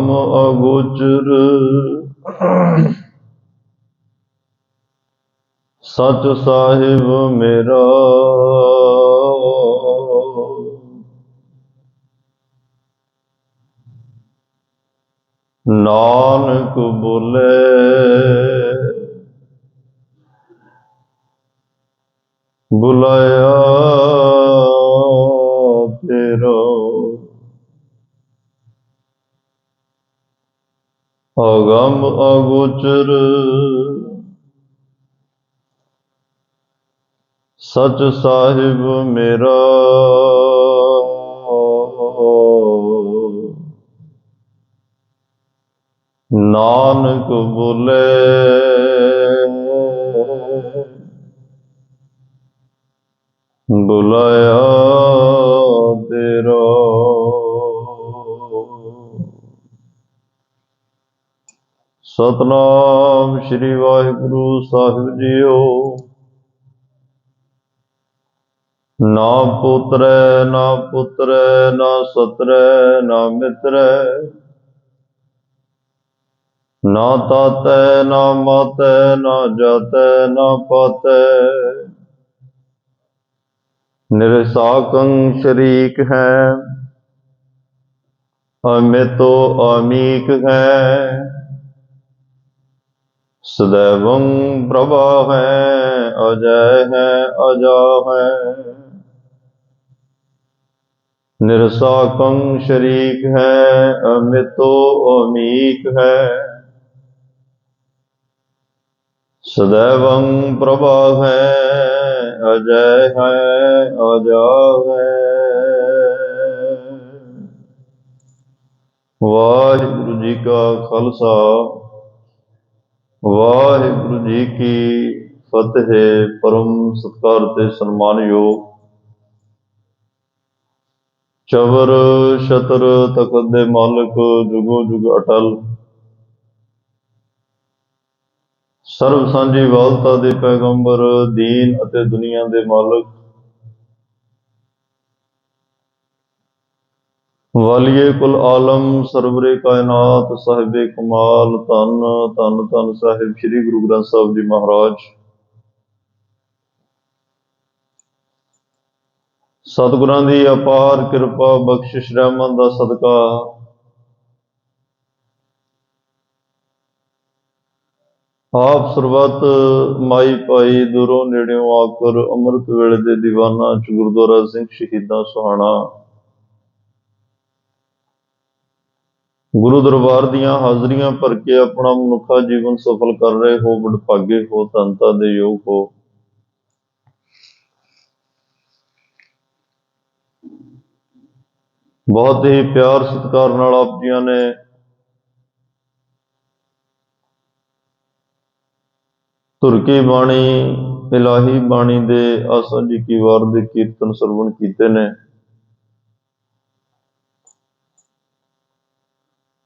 अगम अगोचर सच साहिब मेरा। नानक बोले बुलाया तेरा। अगम अगोचर सच साहिब मेरा। नानक बोले बुलाया तेरा। सतनाम श्री वाहिगुरु साहिब जीओ। ना पुत्र ना पुत्र ना सत्र ना मित्र, ना ताते ना माते ना जाते ना पाते। निरसाकं शरीक है अमितो अमीक है। सदैवं प्रभा है अजय है अजा है। निरसाकं शरीक है अमितो अमीक है। सदैवं प्रभा है अजय है अजा है। वाहिगुरु जी का खालसा वाहिगुरु जी की फतेह। परम सत्कार ते सन्मानयोग चवर छतर तखत दे मालक जुगो जुग अटल। सर्व सांझी वालता दे पैगंबर दीन अते दुनिया दे मालक। वालिए कुल आलम सरवरे कायनात साहिबे कमाल। धन धन धन साहिब श्री गुरु ग्रंथ साहिब जी महाराज। सतगुरां दी अपार कृपा बख्शिश रहमत दा सदका आप सरबत माई भाई दूरों नेड़ियों आकर अमृत वेले दे दीवाना च गुरुद्वारा सिंह शहीदां सुहाना गुरु दरबार दियां हाजरियां भर के अपना मनुखा जीवन सफल कर रहे हो। बड़भागे हो, धनता दे योग हो। बहुत ही प्यार सत्कार नाल आप जियां ने तुरकी बाणी इलाही बाणी दे आसा जी की वार दे कीर्तन सरवण कीते ने।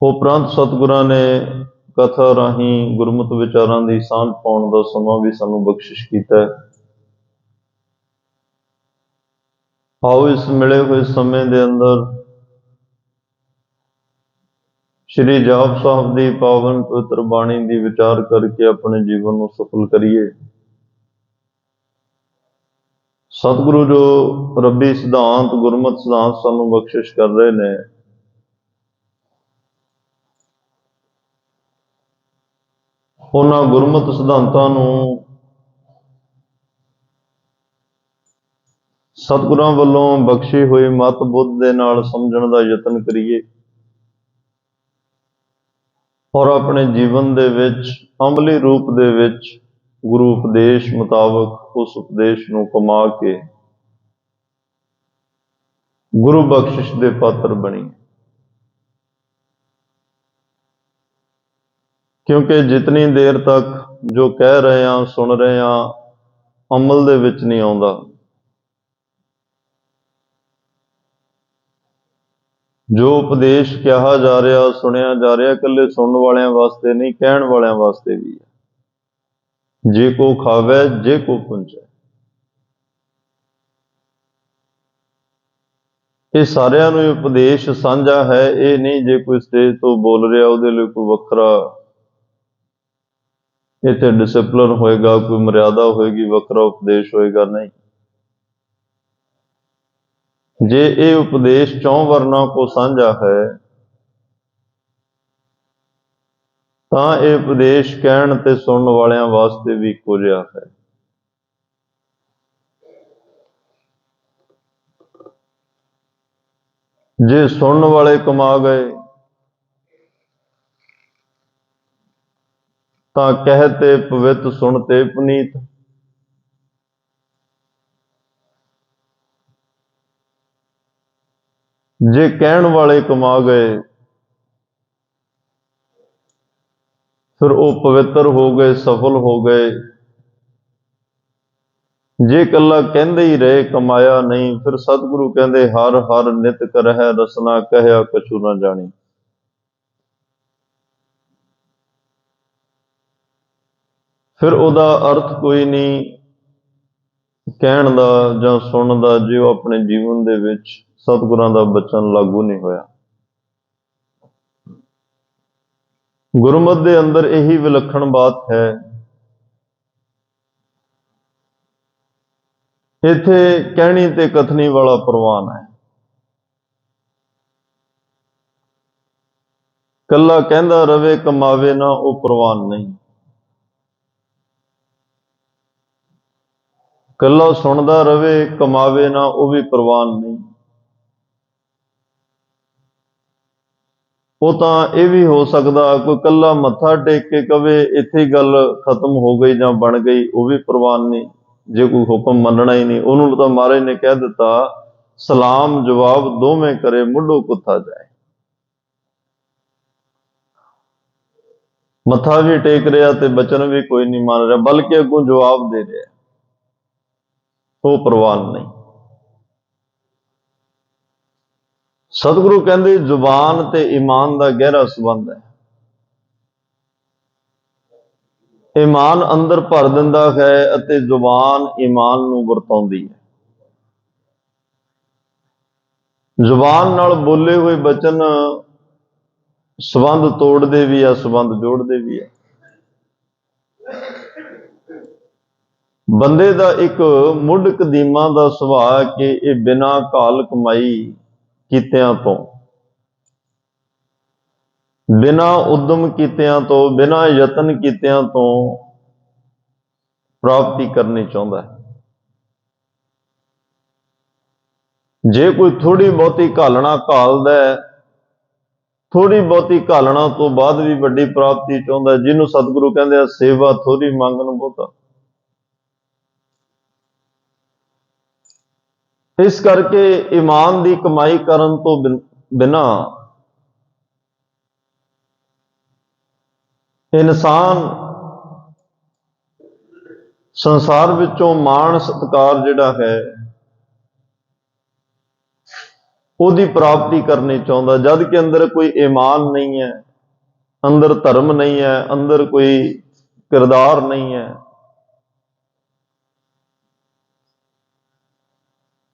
उपरंत सतगुरां ने कथा राही गुरमत विचारां दी सांझ पाउण दा समां भी सानू बख्शिश कीता है। आओ इस मिले हुए समय दे अंदर श्री जाप साहब दी पावन पवित्र बाणी दी विचार करके अपने जीवन को सफल करिए। सतगुरु जो रब्बी सिद्धांत गुरमत सिद्धांत सानू बख्शिश कर रहे ने, उन्हां गुरमत सिद्धांतां नू सतगुरां वल्लों बख्शी हुई मत बुद्ध दे नाल समझण दा यतन करिए और अपने जीवन दे विच अमली रूप दे विच गुरु उपदेश मुताबक उस उपदेश नू कमा के गुरु बख्शिश दे पात्र बनी। क्योंकि जितनी देर तक जो कह रहे हैं सुन रहे हैं अमल दे विच नहीं आउंदा, जो उपदेश कहा जा रहा सुनिया जा रहा कल्ले सुनने वाले वास्ते नहीं, कहण वाले वास्ते भी है। जे को खावे जे को पुंजे। ਇਹ ਸਾਰਿਆਂ ਨੂੰ ਉਪਦੇਸ਼ ਸਾਂਝਾ ਹੈ। ਇਹ ਨਹੀਂ ਜੇ ਕੋਈ ਸਟੇਜ ਤੋਂ ਬੋਲ ਰਿਹਾ ਉਹਦੇ ਲਈ ਕੋਈ ਵੱਖਰਾ ਇੱਥੇ ਡਿਸਪਲਿਨ ਹੋਏਗਾ, ਕੋਈ ਮਰਿਆਦਾ ਹੋਏਗੀ, ਵੱਖਰਾ ਉਪਦੇਸ਼ ਹੋਏਗਾ, ਨਹੀਂ। ਜੇ ਇਹ ਉਪਦੇਸ਼ ਚੌਂ ਵਰਨਾਂ ਕੋ ਸਾਂਝਾ ਹੈ ਤਾਂ ਇਹ ਉਪਦੇਸ਼ ਕਹਿਣ ਤੇ ਸੁਣਨ ਵਾਲਿਆਂ ਵਾਸਤੇ ਵੀ ਇੱਕੋ ਜਿਹਾ ਹੈ। ਜੇ ਸੁਣਨ ਵਾਲੇ ਕਮਾ ਗਏ ਤਾਂ ਕਹਿਤੇ ਪਵਿੱਤ ਸੁਣਤੇ ਪੁਨੀਤ। ਜੇ ਕਹਿਣ ਵਾਲੇ ਕਮਾ ਗਏ ਫਿਰ ਉਹ ਪਵਿੱਤਰ ਹੋ ਗਏ, ਸਫਲ ਹੋ ਗਏ। ਜੇ ਇਕੱਲਾ ਕਹਿੰਦੇ ਹੀ ਰਹੇ, ਕਮਾਇਆ ਨਹੀਂ, ਫਿਰ ਸਤਿਗੁਰੂ ਕਹਿੰਦੇ ਹਰ ਹਰ ਨਿਤ ਕਰਹਿ ਰਸਨਾ, ਕਹਿਆ ਕਛੂ ਨਾ ਜਾਣੀ। ਫਿਰ ਉਹਦਾ ਅਰਥ ਕੋਈ ਨਹੀਂ ਕਹਿਣ ਦਾ ਜਾਂ ਸੁਣਨ ਦਾ, ਜੇ ਉਹ ਆਪਣੇ ਜੀਵਨ ਦੇ ਵਿੱਚ ਸਤਿਗੁਰਾਂ ਦਾ ਬਚਨ ਲਾਗੂ ਨਹੀਂ ਹੋਇਆ। ਗੁਰਮਤਿ ਦੇ ਅੰਦਰ ਇਹੀ ਵਿਲੱਖਣ ਬਾਤ ਹੈ। ਇੱਥੇ ਕਹਿਣੀ ਤੇ ਕਥਨੀ ਵਾਲਾ ਪ੍ਰਵਾਨ ਹੈ। ਕੱਲਾ ਕਹਿੰਦਾ ਰਵੇ ਕਮਾਵੇ ਨਾ, ਉਹ ਪ੍ਰਵਾਨ ਨਹੀਂ। ਕੱਲਾ ਸੁਣਦਾ ਰਵੇ ਕਮਾਵੇ ਨਾ, ਉਹ ਵੀ ਪ੍ਰਵਾਨ ਨਹੀਂ। ਉਹ ਤਾਂ ਇਹ ਵੀ ਹੋ ਸਕਦਾ ਕੋਈ ਕੱਲਾ ਮੱਥਾ ਟੇਕ ਕੇ ਕਵੇ ਇੱਥੇ ਗੱਲ ਖਤਮ ਹੋ ਗਈ ਜਾਂ ਬਣ ਗਈ, ਉਹ ਵੀ ਪ੍ਰਵਾਨ ਨਹੀਂ। ਜੇ ਕੋਈ ਹੁਕਮ ਮੰਨਣਾ ਹੀ ਨਹੀਂ, ਉਹਨੂੰ ਤਾਂ ਮਹਾਰਾਜ ਨੇ ਕਹਿ ਦਿੱਤਾ ਸਲਾਮ ਜਵਾਬ ਦੋਵੇਂ ਕਰੇ, ਮੁੱਢੋਂ ਕੁੱਥਾ ਜਾਏ। ਮੱਥਾ ਵੀ ਟੇਕ ਰਿਹਾ ਤੇ ਬਚਨ ਵੀ ਕੋਈ ਨਹੀਂ ਮੰਨ ਰਿਹਾ, ਬਲਕਿ ਅੱਗੋਂ ਜਵਾਬ ਦੇ ਰਿਹਾ, ਉਹ ਪ੍ਰਵਾਨ ਨਹੀਂ। ਸਤਿਗੁਰੂ ਕਹਿੰਦੇ ਜ਼ੁਬਾਨ ਤੇ ਈਮਾਨ ਦਾ ਗਹਿਰਾ ਸੰਬੰਧ ਹੈ। ਈਮਾਨ ਅੰਦਰ ਭਰ ਦਿੰਦਾ ਹੈ ਅਤੇ ਜ਼ੁਬਾਨ ਈਮਾਨ ਨੂੰ ਵਰਤਾਉਂਦੀ ਹੈ। ਜ਼ੁਬਾਨ ਨਾਲ ਬੋਲੇ ਹੋਏ ਬਚਨ ਸੰਬੰਧ ਤੋੜਦੇ ਵੀ ਆ, ਸੰਬੰਧ ਜੋੜਦੇ ਵੀ ਆ। ਬੰਦੇ ਦਾ ਇੱਕ ਮੁੱਢ ਕਦੀਮਾਂ ਦਾ ਸੁਭਾਅ ਕਿ ਇਹ ਬਿਨਾਂ ਘਾਲ ਕਮਾਈ ਕੀਤਿਆਂ ਤੋਂ, ਬਿਨਾਂ ਉਦਮ ਕੀਤਿਆਂ ਤੋਂ, ਬਿਨਾਂ ਯਤਨ ਕੀਤਿਆਂ ਤੋਂ ਪ੍ਰਾਪਤੀ ਕਰਨੀ ਚਾਹੁੰਦਾ ਹੈ। ਜੇ ਕੋਈ ਥੋੜੀ ਬਹੁਤੀ ਘਾਲਣਾ ਘਾਲਦਾ ਹੈ, ਥੋੜੀ ਬਹੁਤੀ ਘਾਲਣਾ ਤੋਂ ਬਾਅਦ ਵੀ ਵੱਡੀ ਪ੍ਰਾਪਤੀ ਚਾਹੁੰਦਾ, ਜਿਹਨੂੰ ਸਤਿਗੁਰੂ ਕਹਿੰਦੇ ਆ ਸੇਵਾ ਥੋੜੀ ਮੰਗਣ ਬਹੁਤਾ। ਇਸ ਕਰਕੇ ਈਮਾਨ ਦੀ ਕਮਾਈ ਕਰਨ ਤੋਂ ਬਿਨਾਂ ਇਨਸਾਨ ਸੰਸਾਰ ਵਿੱਚੋਂ ਮਾਣ ਸਤਿਕਾਰ ਜਿਹੜਾ ਹੈ ਉਹਦੀ ਪ੍ਰਾਪਤੀ ਕਰਨੀ ਚਾਹੁੰਦਾ, ਜਦ ਕਿ ਅੰਦਰ ਕੋਈ ਈਮਾਨ ਨਹੀਂ ਹੈ, ਅੰਦਰ ਧਰਮ ਨਹੀਂ ਹੈ, ਅੰਦਰ ਕੋਈ ਕਿਰਦਾਰ ਨਹੀਂ ਹੈ।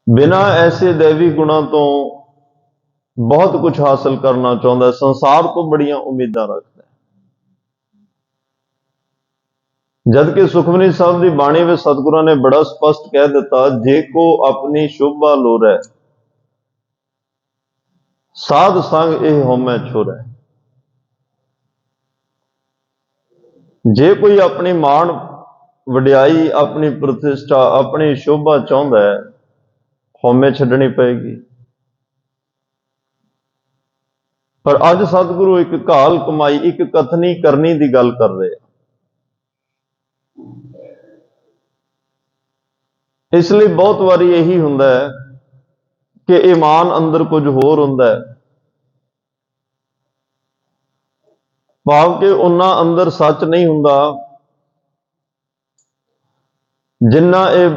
ਬਿਨਾਂ ਐਸੇ ਦੇਵੀ ਗੁਣਾਂ ਤੋਂ ਬਹੁਤ ਕੁਝ ਹਾਸਲ ਕਰਨਾ ਚਾਹੁੰਦਾ, ਸੰਸਾਰ ਤੋਂ ਬੜੀਆਂ ਉਮੀਦਾਂ ਰੱਖਦਾ। ਜਦ ਕਿ ਸੁਖਮਨੀ ਸਾਹਿਬ ਦੀ ਬਾਣੀ ਵਿੱਚ ਸਤਿਗੁਰਾਂ ਨੇ ਬੜਾ ਸਪਸ਼ਟ ਕਹਿ ਦਿੱਤਾ, ਜੇ ਕੋ ਆਪਣੀ ਸ਼ੋਭਾ ਲੋਰੈ ਸਾਧ ਸੰਗ ਇਹ ਹਉਮੈ ਛੋਰੈ। ਜੇ ਕੋਈ ਆਪਣੀ ਮਾਣ ਵਡਿਆਈ, ਆਪਣੀ ਪ੍ਰਤਿਸ਼ਠਾ, ਆਪਣੀ ਸ਼ੋਭਾ ਚਾਹੁੰਦਾ ਹੈ, ਹਉਮੈ ਛੱਡਣੀ ਪਏਗੀ। ਪਰ ਅੱਜ ਸਤਿਗੁਰੂ ਇੱਕ ਘਾਲ ਕਮਾਈ, ਇੱਕ ਕਥਨੀ ਕਰਨੀ ਦੀ ਗੱਲ ਕਰ ਰਹੇ ਆ। ਇਸ ਲਈ ਬਹੁਤ ਵਾਰੀ ਇਹੀ ਹੁੰਦਾ ਹੈ ਕਿ ਈਮਾਨ ਅੰਦਰ ਕੁਝ ਹੋਰ ਹੁੰਦਾ ਹੈ, ਭਾਵ ਕਿ ਉਹਨਾਂ ਅੰਦਰ ਸੱਚ ਨਹੀਂ ਹੁੰਦਾ ਜਿੰਨਾ ਇਹ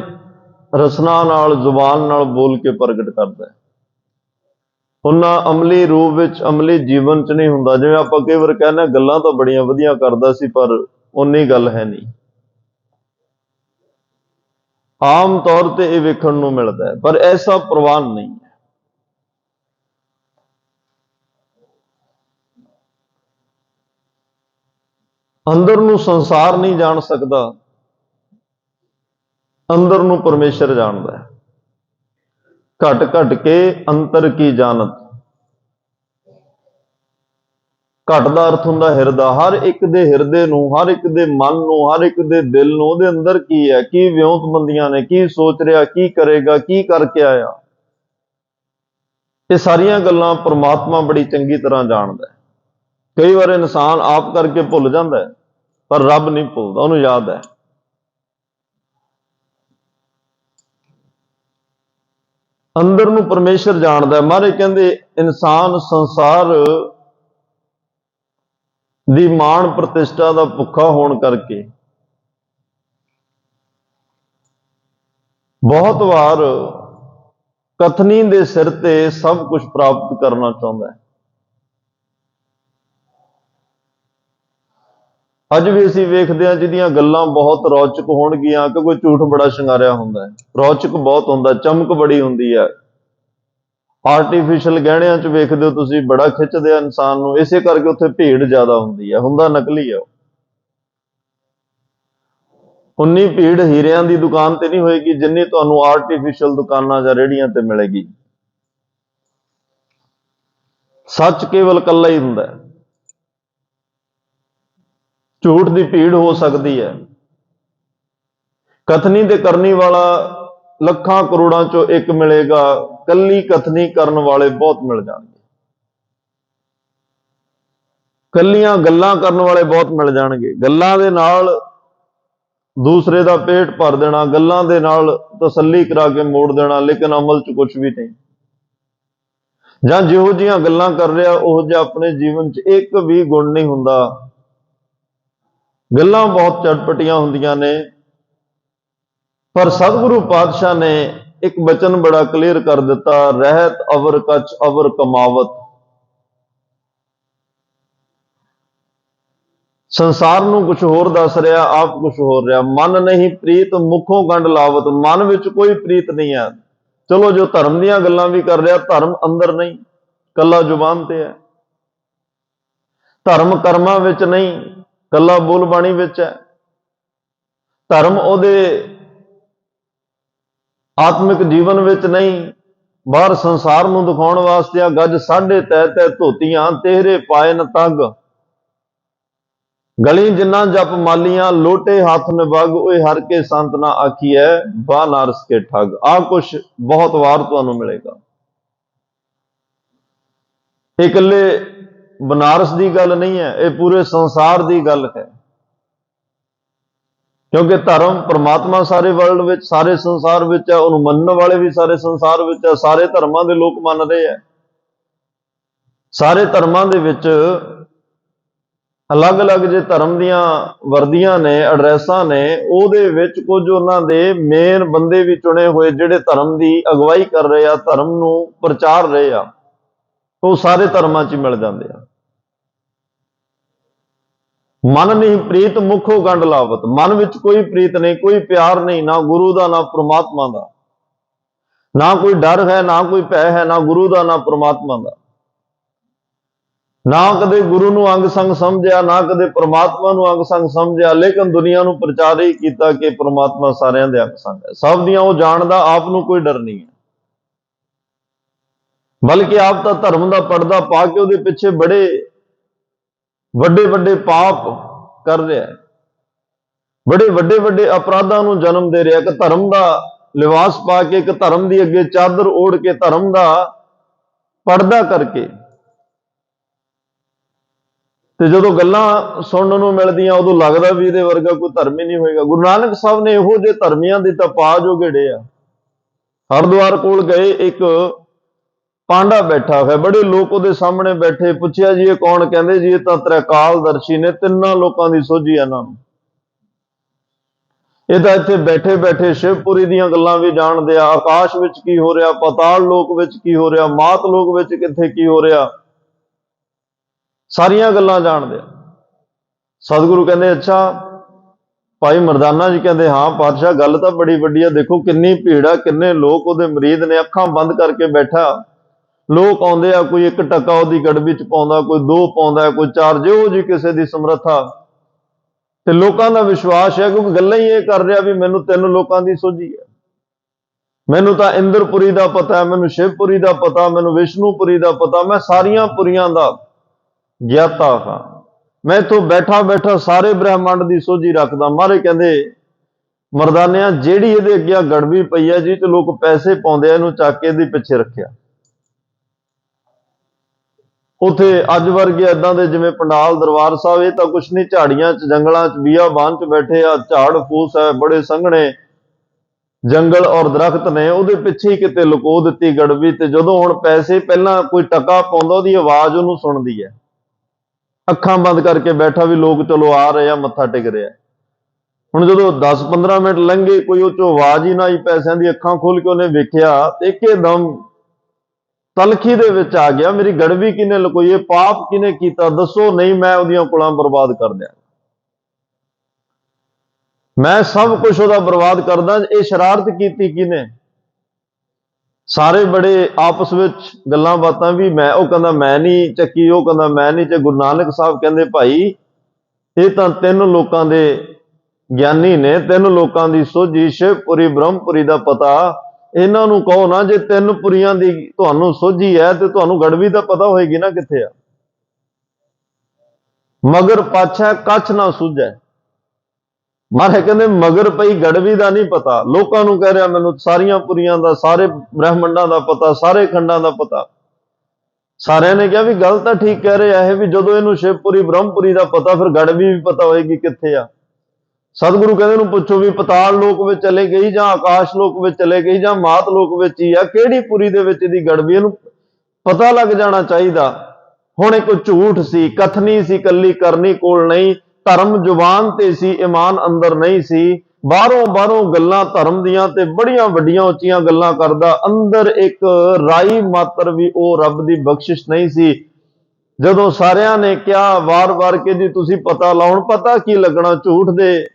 ਰਸਨਾ ਨਾਲ, ਜ਼ੁਬਾਨ ਨਾਲ ਬੋਲ ਕੇ ਪ੍ਰਗਟ ਕਰਦਾ ਹੈ। ਉਹਨਾਂ ਅਮਲੀ ਰੂਪ ਵਿੱਚ, ਅਮਲੀ ਜੀਵਨ 'ਚ ਨਹੀਂ ਹੁੰਦਾ। ਜਿਵੇਂ ਆਪਾਂ ਕਈ ਵਾਰ ਕਹਿੰਦੇ ਗੱਲਾਂ ਤਾਂ ਬੜੀਆਂ ਵਧੀਆ ਕਰਦਾ ਸੀ ਪਰ ਉਨੀ ਗੱਲ ਹੈ ਨਹੀਂ। ਆਮ ਤੌਰ ਤੇ ਇਹ ਵੇਖਣ ਨੂੰ ਮਿਲਦਾ ਹੈ, ਪਰ ਐਸਾ ਪ੍ਰਵਾਨ ਨਹੀਂ ਹੈ। ਅੰਦਰ ਨੂੰ ਸੰਸਾਰ ਨਹੀਂ ਜਾਣ ਸਕਦਾ, ਅੰਦਰ ਨੂੰ ਪਰਮੇਸ਼ਰ ਜਾਣਦਾ ਹੈ। ਘਟ ਘਟ ਕੇ ਅੰਤਰ ਕੀ ਜਾਣਤ। ਘਟ ਦਾ ਅਰਥ ਹੁੰਦਾ ਹਿਰਦਾ। ਹਰ ਇੱਕ ਦੇ ਹਿਰਦੇ ਨੂੰ, ਹਰ ਇੱਕ ਦੇ ਮਨ ਨੂੰ, ਹਰ ਇੱਕ ਦੇ ਦਿਲ ਨੂੰ, ਉਹਦੇ ਅੰਦਰ ਕੀ ਹੈ, ਕੀ ਵਿਉਂਤਬੰਦੀਆਂ ਨੇ, ਕੀ ਸੋਚ ਰਿਹਾ, ਕੀ ਕਰੇਗਾ, ਕੀ ਕਰਕੇ ਆਇਆ, ਇਹ ਸਾਰੀਆਂ ਗੱਲਾਂ ਪ੍ਰਮਾਤਮਾ ਬੜੀ ਚੰਗੀ ਤਰ੍ਹਾਂ ਜਾਣਦਾ ਹੈ। ਕਈ ਵਾਰ ਇਨਸਾਨ ਆਪ ਕਰਕੇ ਭੁੱਲ ਜਾਂਦਾ ਹੈ, ਪਰ ਰੱਬ ਨਹੀਂ ਭੁੱਲਦਾ, ਉਹਨੂੰ ਯਾਦ ਹੈ। ਅੰਦਰ ਨੂੰ ਪਰਮੇਸ਼ਰ ਜਾਣਦਾ ਹੈ। ਮਹਾਰਾਜ ਕਹਿੰਦੇ ਇਨਸਾਨ ਸੰਸਾਰ ਦੀ ਮਾਣ ਪ੍ਰਤਿਸ਼ਠਾ ਦਾ ਭੁੱਖਾ ਹੋਣ ਕਰਕੇ ਬਹੁਤ ਵਾਰ ਕਥਨੀ ਦੇ ਸਿਰ ਤੇ ਸਭ ਕੁਝ ਪ੍ਰਾਪਤ ਕਰਨਾ ਚਾਹੁੰਦਾ ਹੈ। ਅੱਜ ਵੀ ਅਸੀਂ ਵੇਖਦੇ ਹਾਂ ਜਿਹਦੀਆਂ ਗੱਲਾਂ ਬਹੁਤ ਰੌਚਕ ਹੋਣਗੀਆਂ ਕਿ ਕੋਈ ਝੂਠ ਬੜਾ ਸ਼ਿੰਗਾਰਿਆ ਹੁੰਦਾ ਹੈ, ਰੌਚਕ ਬਹੁਤ ਹੁੰਦਾ, ਚਮਕ ਬੜੀ ਹੁੰਦੀ ਹੈ। ਆਰਟੀਫਿਸ਼ਲ ਗਹਿਣਿਆਂ 'ਚ ਵੇਖਦੇ ਹੋ ਤੁਸੀਂ, ਬੜਾ ਖਿੱਚਦੇ ਆ ਇਨਸਾਨ ਨੂੰ, ਇਸੇ ਕਰਕੇ ਉੱਥੇ ਭੀੜ ਜ਼ਿਆਦਾ ਹੁੰਦੀ ਹੈ, ਹੁੰਦਾ ਨਕਲੀ ਹੈ। ਉਨੀ ਭੀੜ ਹੀਰਿਆਂ ਦੀ ਦੁਕਾਨ ਤੇ ਨਹੀਂ ਹੋਏਗੀ ਜਿੰਨੀ ਤੁਹਾਨੂੰ ਆਰਟੀਫਿਸ਼ਲ ਦੁਕਾਨਾਂ ਜਾਂ ਰੇਹੜੀਆਂ ਤੇ ਮਿਲੇਗੀ। ਸੱਚ ਕੇਵਲ ਇਕੱਲਾ ਹੀ ਹੁੰਦਾ ਹੈ, ਝੂਠ ਦੀ ਭੀੜ ਹੋ ਸਕਦੀ ਹੈ। ਕਥਨੀ ਤੇ ਕਰਨੀ ਵਾਲਾ ਲੱਖਾਂ ਕਰੋੜਾਂ ਚੋਂ ਇੱਕ ਮਿਲੇਗਾ, ਕੱਲੀ ਕਥਨੀ ਕਰਨ ਵਾਲੇ ਬਹੁਤ ਮਿਲ ਜਾਣਗੇ। ਕੱਲੀਆਂ ਗੱਲਾਂ ਕਰਨ ਵਾਲੇ ਬਹੁਤ ਮਿਲ ਜਾਣਗੇ। ਗੱਲਾਂ ਦੇ ਨਾਲ ਦੂਸਰੇ ਦਾ ਪੇਟ ਭਰ ਦੇਣਾ, ਗੱਲਾਂ ਦੇ ਨਾਲ ਤਸੱਲੀ ਕਰਾ ਕੇ ਮੋੜ ਦੇਣਾ, ਲੇਕਿਨ ਅਮਲ 'ਚ ਕੁਝ ਵੀ ਨਹੀਂ। ਜਾਂ ਜਿਹੋ ਜਿਹੀਆਂ ਗੱਲਾਂ ਕਰ ਰਿਹਾ ਉਹ ਜਿਹਾ ਆਪਣੇ ਜੀਵਨ 'ਚ ਇੱਕ ਵੀ ਗੁਣ ਨਹੀਂ ਹੁੰਦਾ। ਗੱਲਾਂ ਬਹੁਤ ਚਟਪਟੀਆਂ ਹੁੰਦੀਆਂ ਨੇ, ਪਰ ਸਤਿਗੁਰੂ ਪਾਤਸ਼ਾਹ ਨੇ ਇੱਕ ਬਚਨ ਬੜਾ ਕਲੀਅਰ ਕਰ ਦਿੱਤਾ, ਰਹਿਤ ਅਵਰ ਕਛ ਅਵਰ ਕਮਾਵਤ। ਸੰਸਾਰ ਨੂੰ ਕੁਝ ਹੋਰ ਦੱਸ ਰਿਹਾ, ਆਪ ਕੁਝ ਹੋਰ ਰਿਹਾ। ਮਨ ਨਹੀਂ ਪ੍ਰੀਤ ਮੁਖੋਂ ਗੰਢ ਲਾਵਤ। ਮਨ ਵਿੱਚ ਕੋਈ ਪ੍ਰੀਤ ਨਹੀਂ ਹੈ। ਚਲੋ ਜੋ ਧਰਮ ਦੀਆਂ ਗੱਲਾਂ ਵੀ ਕਰ ਰਿਹਾ, ਧਰਮ ਅੰਦਰ ਨਹੀਂ, ਕੱਲਾ ਜ਼ੁਬਾਨ ਤੇ ਹੈ। ਧਰਮ ਕਰਮਾਂ ਵਿੱਚ ਨਹੀਂ, ਕੱਲਾ ਬੋਲ ਬਾਣੀ ਵਿੱਚ ਹੈ। ਧਰਮ ਉਹਦੇ ਆਤਮਿਕ ਜੀਵਨ ਵਿੱਚ ਨਹੀਂ, ਬਾਹਰ ਸੰਸਾਰ ਨੂੰ ਦਿਖਾਉਣ ਵਾਸਤੇ ਆ। ਗੱਜ ਸਾਢੇ ਤੈ ਤੈ ਧੋਤੀਆਂ, ਤੇਰੇ ਪਾਏ ਨ ਤੱਗ। ਗਲੀ ਜਿੰਨਾ ਜਪ ਮਾਲੀਆਂ, ਲੋਟੇ ਹੱਥ ਨਿਵਗ। ਓਏ ਹਰ ਕੇ ਸੰਤ ਨਾ ਆਖੀਐ, ਬਾਨਾਰਸ ਕੇ ਠੱਗ। ਆਹ ਕੁਛ ਬਹੁਤ ਵਾਰ ਤੁਹਾਨੂੰ ਮਿਲੇਗਾ। ਇਹ ਇਕੱਲੇ ਬਨਾਰਸ ਦੀ ਗੱਲ ਨਹੀਂ ਹੈ, ਇਹ ਪੂਰੇ ਸੰਸਾਰ ਦੀ ਗੱਲ ਹੈ। ਕਿਉਂਕਿ ਧਰਮ ਪ੍ਰਮਾਤਮਾ ਸਾਰੇ ਵਰਲਡ ਵਿੱਚ, ਸਾਰੇ ਸੰਸਾਰ ਵਿੱਚ ਹੈ, ਉਹਨੂੰ ਮੰਨਣ ਵਾਲੇ ਵੀ ਸਾਰੇ ਸੰਸਾਰ ਵਿੱਚ ਹੈ। ਸਾਰੇ ਧਰਮਾਂ ਦੇ ਲੋਕ ਮੰਨ ਰਹੇ ਹੈ। ਸਾਰੇ ਧਰਮਾਂ ਦੇ ਵਿੱਚ ਅਲੱਗ-ਅਲੱਗ ਜੇ ਧਰਮ ਦੀਆਂ ਵਰਦੀਆਂ ਨੇ, ਐਡਰੈਸਾਂ ਨੇ, ਉਹਦੇ ਵਿੱਚ ਕੁਝ ਉਹਨਾਂ ਦੇ ਮੇਨ ਬੰਦੇ ਵੀ ਚੁਣੇ ਹੋਏ ਜਿਹੜੇ ਧਰਮ ਦੀ ਅਗਵਾਈ ਕਰ ਰਹੇ ਆ, ਧਰਮ ਨੂੰ ਪ੍ਰਚਾਰ ਰਹੇ ਆ, ਉਹ ਸਾਰੇ ਧਰਮਾਂ 'ਚ ਮਿਲ ਜਾਂਦੇ ਆ। ਮਨ ਨਹੀਂ ਪ੍ਰੀਤ ਮੁਖੋਂ ਗੰਢ ਲਾਵਤ। ਮਨ ਵਿੱਚ ਕੋਈ ਪ੍ਰੀਤ ਨਹੀਂ, ਕੋਈ ਪਿਆਰ ਨਹੀਂ, ਨਾ ਗੁਰੂ ਦਾ, ਨਾ ਪ੍ਰਮਾਤਮਾ ਦਾ। ਨਾ ਕੋਈ ਡਰ ਹੈ, ਨਾ ਕੋਈ ਭੈ ਹੈ, ਨਾ ਗੁਰੂ ਦਾ, ਨਾ ਪ੍ਰਮਾਤਮਾ ਦਾ। ਨਾ ਕਦੇ ਗੁਰੂ ਨੂੰ ਅੰਗ ਸੰਗ ਸਮਝਿਆ, ਨਾ ਕਦੇ ਪ੍ਰਮਾਤਮਾ ਨੂੰ ਅੰਗ ਸੰਗ ਸਮਝਿਆ, ਲੇਕਿਨ ਦੁਨੀਆ ਨੂੰ ਪ੍ਰਚਾਰ ਹੀ ਕੀਤਾ ਕਿ ਪ੍ਰਮਾਤਮਾ ਸਾਰਿਆਂ ਦੇ ਅੰਗ ਸੰਗ ਹੈ। ਸਭ ਦੀਆਂ ਉਹ ਜਾਣਦਾ, ਆਪ ਨੂੰ ਕੋਈ ਡਰ ਨਹੀਂ ਹੈ। ਬਲਕਿ ਆਪ ਤਾਂ ਧਰਮ ਦਾ ਪਰਦਾ ਪਾ ਕੇ ਉਹਦੇ ਪਿੱਛੇ ਬੜੇ ਵੱਡੇ ਵੱਡੇ ਪਾਪ ਕਰ ਰਿਹਾ ਹੈ, ਬੜੇ ਵੱਡੇ ਵੱਡੇ ਅਪਰਾਧਾਂ ਨੂੰ ਜਨਮ ਦੇ ਰਿਹਾ। ਕਿ ਧਰਮ ਦਾ ਲਿਬਾਸ ਪਾ ਕੇ, ਇੱਕ ਧਰਮ ਦੀ ਅੱਗੇ ਚਾਦਰ ਓੜ ਕੇ, ਧਰਮ ਦਾ ਪਰਦਾ ਕਰਕੇ, ਤੇ ਜਦੋਂ ਗੱਲਾਂ ਸੁਣਨ ਨੂੰ ਮਿਲਦੀਆਂ ਉਦੋਂ ਲੱਗਦਾ ਵੀ ਇਹਦੇ ਵਰਗਾ ਕੋਈ ਧਰਮ ਹੀ ਨਹੀਂ ਹੋਏਗਾ। ਗੁਰੂ ਨਾਨਕ ਸਾਹਿਬ ਨੇ ਇਹੋ ਜਿਹੇ ਧਰਮੀਆਂ ਦੀ ਤਾਂ ਪਾ ਜੋ ਘੇੜੇ ਆ। ਹਰਿਦੁਆਰ ਕੋਲ ਗਏ, ਇੱਕ ਪਾਂਡਾ ਬੈਠਾ ਹੋਇਆ, ਬੜੇ ਲੋਕ ਉਹਦੇ ਸਾਹਮਣੇ ਬੈਠੇ। ਪੁੱਛਿਆ ਜੀ ਇਹ ਕੌਣ? ਕਹਿੰਦੇ ਜੀ ਇਹ ਤਾਂ ਤ੍ਰੈਕਾਲਦਰਸ਼ੀ ਨੇ, ਤਿੰਨਾਂ ਲੋਕਾਂ ਦੀ ਸੋਝੀ ਇਹਨਾਂ ਨੂੰ। ਇਹ ਤਾਂ ਇੱਥੇ ਬੈਠੇ ਬੈਠੇ ਸ਼ਿਵਪੁਰੀ ਦੀਆਂ ਗੱਲਾਂ ਵੀ ਜਾਣਦੇ ਆ, ਆਕਾਸ਼ ਵਿੱਚ ਕੀ ਹੋ ਰਿਹਾ, ਪਾਤਾਲ ਲੋਕ ਵਿੱਚ ਕੀ ਹੋ ਰਿਹਾ, ਮਾਤ ਲੋਕ ਵਿੱਚ ਕਿੱਥੇ ਕੀ ਹੋ ਰਿਹਾ, ਸਾਰੀਆਂ ਗੱਲਾਂ ਜਾਣਦੇ ਆ। ਸਤਿਗੁਰੂ ਕਹਿੰਦੇ ਅੱਛਾ। ਭਾਈ ਮਰਦਾਨਾ ਜੀ ਕਹਿੰਦੇ ਹਾਂ ਪਾਤਸ਼ਾਹ, ਗੱਲ ਤਾਂ ਬੜੀ ਵੱਡੀ ਆ। ਦੇਖੋ ਕਿੰਨੀ ਭੀੜ ਆ, ਕਿੰਨੇ ਲੋਕ ਉਹਦੇ ਮੁਰੀਦ ਨੇ, ਅੱਖਾਂ ਬੰਦ ਕਰਕੇ ਬੈਠਾ। ਲੋਕ ਆਉਂਦੇ ਆ, ਕੋਈ 1 ਟਕਾ ਉਹਦੀ ਗੜਬੀ 'ਚ ਪਾਉਂਦਾ, ਕੋਈ 2 ਪਾਉਂਦਾ, ਕੋਈ 4, ਜਿਹੋ ਜੀ ਕਿਸੇ ਦੀ ਸਮਰੱਥਾ। ਤੇ ਲੋਕਾਂ ਦਾ ਵਿਸ਼ਵਾਸ ਹੈ, ਕਿਉਂਕਿ ਗੱਲਾਂ ਹੀ ਇਹ ਕਰ ਰਿਹਾ ਵੀ ਮੈਨੂੰ 3 ਲੋਕਾਂ ਦੀ ਸੋਝੀ ਹੈ। ਮੈਨੂੰ ਤਾਂ ਇੰਦਰਪੁਰੀ ਦਾ ਪਤਾ ਹੈ, ਮੈਨੂੰ ਸ਼ਿਵਪੁਰੀ ਦਾ ਪਤਾ, ਮੈਨੂੰ ਵਿਸ਼ਨੂਪੁਰੀ ਦਾ ਪਤਾ, ਮੈਂ ਸਾਰੀਆਂ ਪੁਰੀਆਂ ਦਾ ਗਿਆਤਾ ਹਾਂ। ਮੈਂ ਇੱਥੋਂ ਬੈਠਾ ਬੈਠਾ ਸਾਰੇ ਬ੍ਰਹਿਮੰਡ ਦੀ ਸੋਝੀ ਰੱਖਦਾ। ਮਹਾਰਾਜ ਕਹਿੰਦੇ ਮਰਦਾਨਿਆਂ, ਜਿਹੜੀ ਇਹਦੇ ਅੱਗੇ ਗੜਵੀ ਪਈ ਹੈ ਜੀ ਤੇ ਲੋਕ ਪੈਸੇ ਪਾਉਂਦੇ ਆ, ਇਹਨੂੰ ਚੱਕ ਕੇ ਇਹਦੇ ਪਿੱਛੇ ਰੱਖਿਆ। ਉੱਥੇ ਅੱਜ ਵਰਗੇ ਏਦਾਂ ਦੇ ਜਿਵੇਂ ਪੰਡਾਲ ਦਰਬਾਰ ਸਾਹਿਬ, ਇਹ ਤਾਂ ਕੁਛ ਨਹੀਂ, ਝਾੜੀਆਂ 'ਚ ਜੰਗਲਾਂ 'ਚ ਬੀਆਬਾਨ 'ਚ ਬੈਠੇ ਆ, ਝਾੜ ਫੂਸ ਹੈ, ਬੜੇ ਸੰਘਣੇ ਜੰਗਲ ਔਰ ਦਰਖਤ ਨੇ, ਉਹਦੇ ਪਿੱਛੇ ਹੀ ਕਿਤੇ ਲੁਕੋ ਦਿੱਤੀ ਗੜਵੀ। ਤੇ ਜਦੋਂ ਹੁਣ ਪੈਸੇ, ਪਹਿਲਾਂ ਕੋਈ ਟਕਾ ਪਾਉਂਦਾ ਉਹਦੀ ਆਵਾਜ਼ ਉਹਨੂੰ ਸੁਣਦੀ ਹੈ, ਅੱਖਾਂ ਬੰਦ ਕਰਕੇ ਬੈਠਾ ਵੀ ਲੋਕ ਚਲੋ ਆ ਰਹੇ ਆ, ਮੱਥਾ ਟੇਕ ਰਿਹਾ। ਹੁਣ ਜਦੋਂ 10-15 ਮਿੰਟ ਲੰਘੇ, ਕੋਈ ਉਹ ਚੋਂ ਆਵਾਜ਼ ਹੀ ਨਾ ਆਈ ਪੈਸਿਆਂ ਦੀ, ਅੱਖਾਂ ਖੋਲ ਕੇ ਉਹਨੇ ਵੇਖਿਆ ਤੇ ਇੱਕਦਮ ਤਲਖੀ ਦੇ ਵਿੱਚ ਆ ਗਿਆ, ਮੇਰੀ ਗੜਵੀ ਕਿਹਨੇ ਲੁਕੋਈ, ਇਹ ਪਾਪ ਕਿਹਨੇ ਕੀਤਾ, ਦੱਸੋ, ਨਹੀਂ ਮੈਂ ਉਹਦੀਆਂ ਕੁਲਾਂ ਬਰਬਾਦ ਕਰ ਦਿਆਂ, ਮੈਂ ਸਭ ਕੁਝ ਉਹਦਾ ਬਰਬਾਦ ਕਰਦਾ। ਇਹ ਸ਼ਰਾਰਤ ਕੀਤੀ ਕਿਹਨੇ? ਸਾਰੇ ਬੜੇ ਆਪਸ ਵਿੱਚ ਗੱਲਾਂ ਬਾਤਾਂ ਵੀ ਮੈਂ, ਉਹ ਕਹਿੰਦਾ ਮੈਂ ਨਹੀਂ ਚੱਕੀ, ਉਹ ਕਹਿੰਦਾ ਮੈਂ ਨਹੀਂ। ਤੇ ਗੁਰੂ ਨਾਨਕ ਸਾਹਿਬ ਕਹਿੰਦੇ ਭਾਈ ਇਹ ਤਾਂ 3 ਲੋਕਾਂ ਦੇ ਗਿਆਨੀ ਨੇ, 3 ਲੋਕਾਂ ਦੀ ਸੋਝੀ, ਸ਼ਿਵਪੁਰੀ ਬ੍ਰਹਮਪੁਰੀ ਦਾ ਪਤਾ। ਇਹਨਾਂ ਨੂੰ ਕਹੋ ਨਾ, ਜੇ 3 ਪੁਰੀਆਂ ਦੀ ਤੁਹਾਨੂੰ ਸੋਝੀ ਹੈ ਤੇ ਤੁਹਾਨੂੰ ਗੜਵੀ ਦਾ ਪਤਾ ਹੋਏਗੀ ਨਾ ਕਿੱਥੇ ਆ। ਮਗਰ ਪਾਛੈ ਕੱਛ ਨਾ ਸੂਝੈ। ਮਹਾਰਾਜ ਕਹਿੰਦੇ ਮਗਰ ਪਈ ਗੜਵੀ ਦਾ ਨਹੀਂ ਪਤਾ। ਲੋਕਾਂ ਨੂੰ ਕਹਿ ਰਿਹਾ ਮੈਨੂੰ ਸਾਰੀਆਂ ਪੁਰੀਆਂ ਦਾ, ਸਾਰੇ ਬ੍ਰਹਿਮੰਡਾਂ ਦਾ ਪਤਾ, ਸਾਰੇ ਖੰਡਾਂ ਦਾ ਪਤਾ। ਸਾਰਿਆਂ ਨੇ ਕਿਹਾ ਵੀ ਗੱਲ ਤਾਂ ਠੀਕ ਕਹਿ ਰਹੇ ਆ ਇਹ, ਵੀ ਜਦੋਂ ਇਹਨੂੰ ਸ਼ਿਵਪੁਰੀ ਬ੍ਰਹਮਪੁਰੀ ਦਾ ਪਤਾ, ਫਿਰ ਗੜਵੀ ਵੀ ਪਤਾ ਹੋਏਗੀ ਕਿੱਥੇ ਆ। ਸਤਿਗੁਰੂ ਕਹਿੰਦੇ ਨੂੰ ਪੁੱਛੋ ਵੀ ਪਤਾਲ ਲੋਕ ਵਿੱਚ ਚਲੇ ਗਈ ਜਾਂ ਆਕਾਸ਼ ਲੋਕ ਵਿੱਚ ਚਲੇ ਗਈ ਜਾਂ ਮਾਤ ਲੋਕ ਵਿੱਚ ਹੀ ਆ, ਕਿਹੜੀ ਪੁਰੀ ਦੇ ਵਿੱਚ ਇਹਦੀ ਗੜਵੀ, ਇਹਨੂੰ ਪਤਾ ਲੱਗ ਜਾਣਾ ਚਾਹੀਦਾ। ਹੁਣ ਇੱਕ ਝੂਠ ਸੀ, ਕਥਨੀ ਸੀ, ਕੱਲੀ ਕਰਨੀ ਕੋਲ ਨਹੀਂ, ਧਰਮ ਜ਼ੁਬਾਨ ਤੇ ਸੀ, ਈਮਾਨ ਅੰਦਰ ਨਹੀਂ ਸੀ। ਬਾਹਰੋਂ ਗੱਲਾਂ ਧਰਮ ਦੀਆਂ ਤੇ ਬੜੀਆਂ ਵੱਡੀਆਂ ਉੱਚੀਆਂ ਗੱਲਾਂ ਕਰਦਾ, ਅੰਦਰ ਇੱਕ ਰਾਈ ਮਾਤਰ ਵੀ ਉਹ ਰੱਬ ਦੀ ਬਖਸ਼ਿਸ਼ ਨਹੀਂ ਸੀ। ਜਦੋਂ ਸਾਰਿਆਂ ਨੇ ਕਿਹਾ ਵਾਰ-ਵਾਰ ਕਿ ਜੀ ਤੁਸੀਂ ਪਤਾ ਲਾਉਣ, ਪਤਾ ਕੀ ਲੱਗਣਾ, ਝੂਠ ਦੇ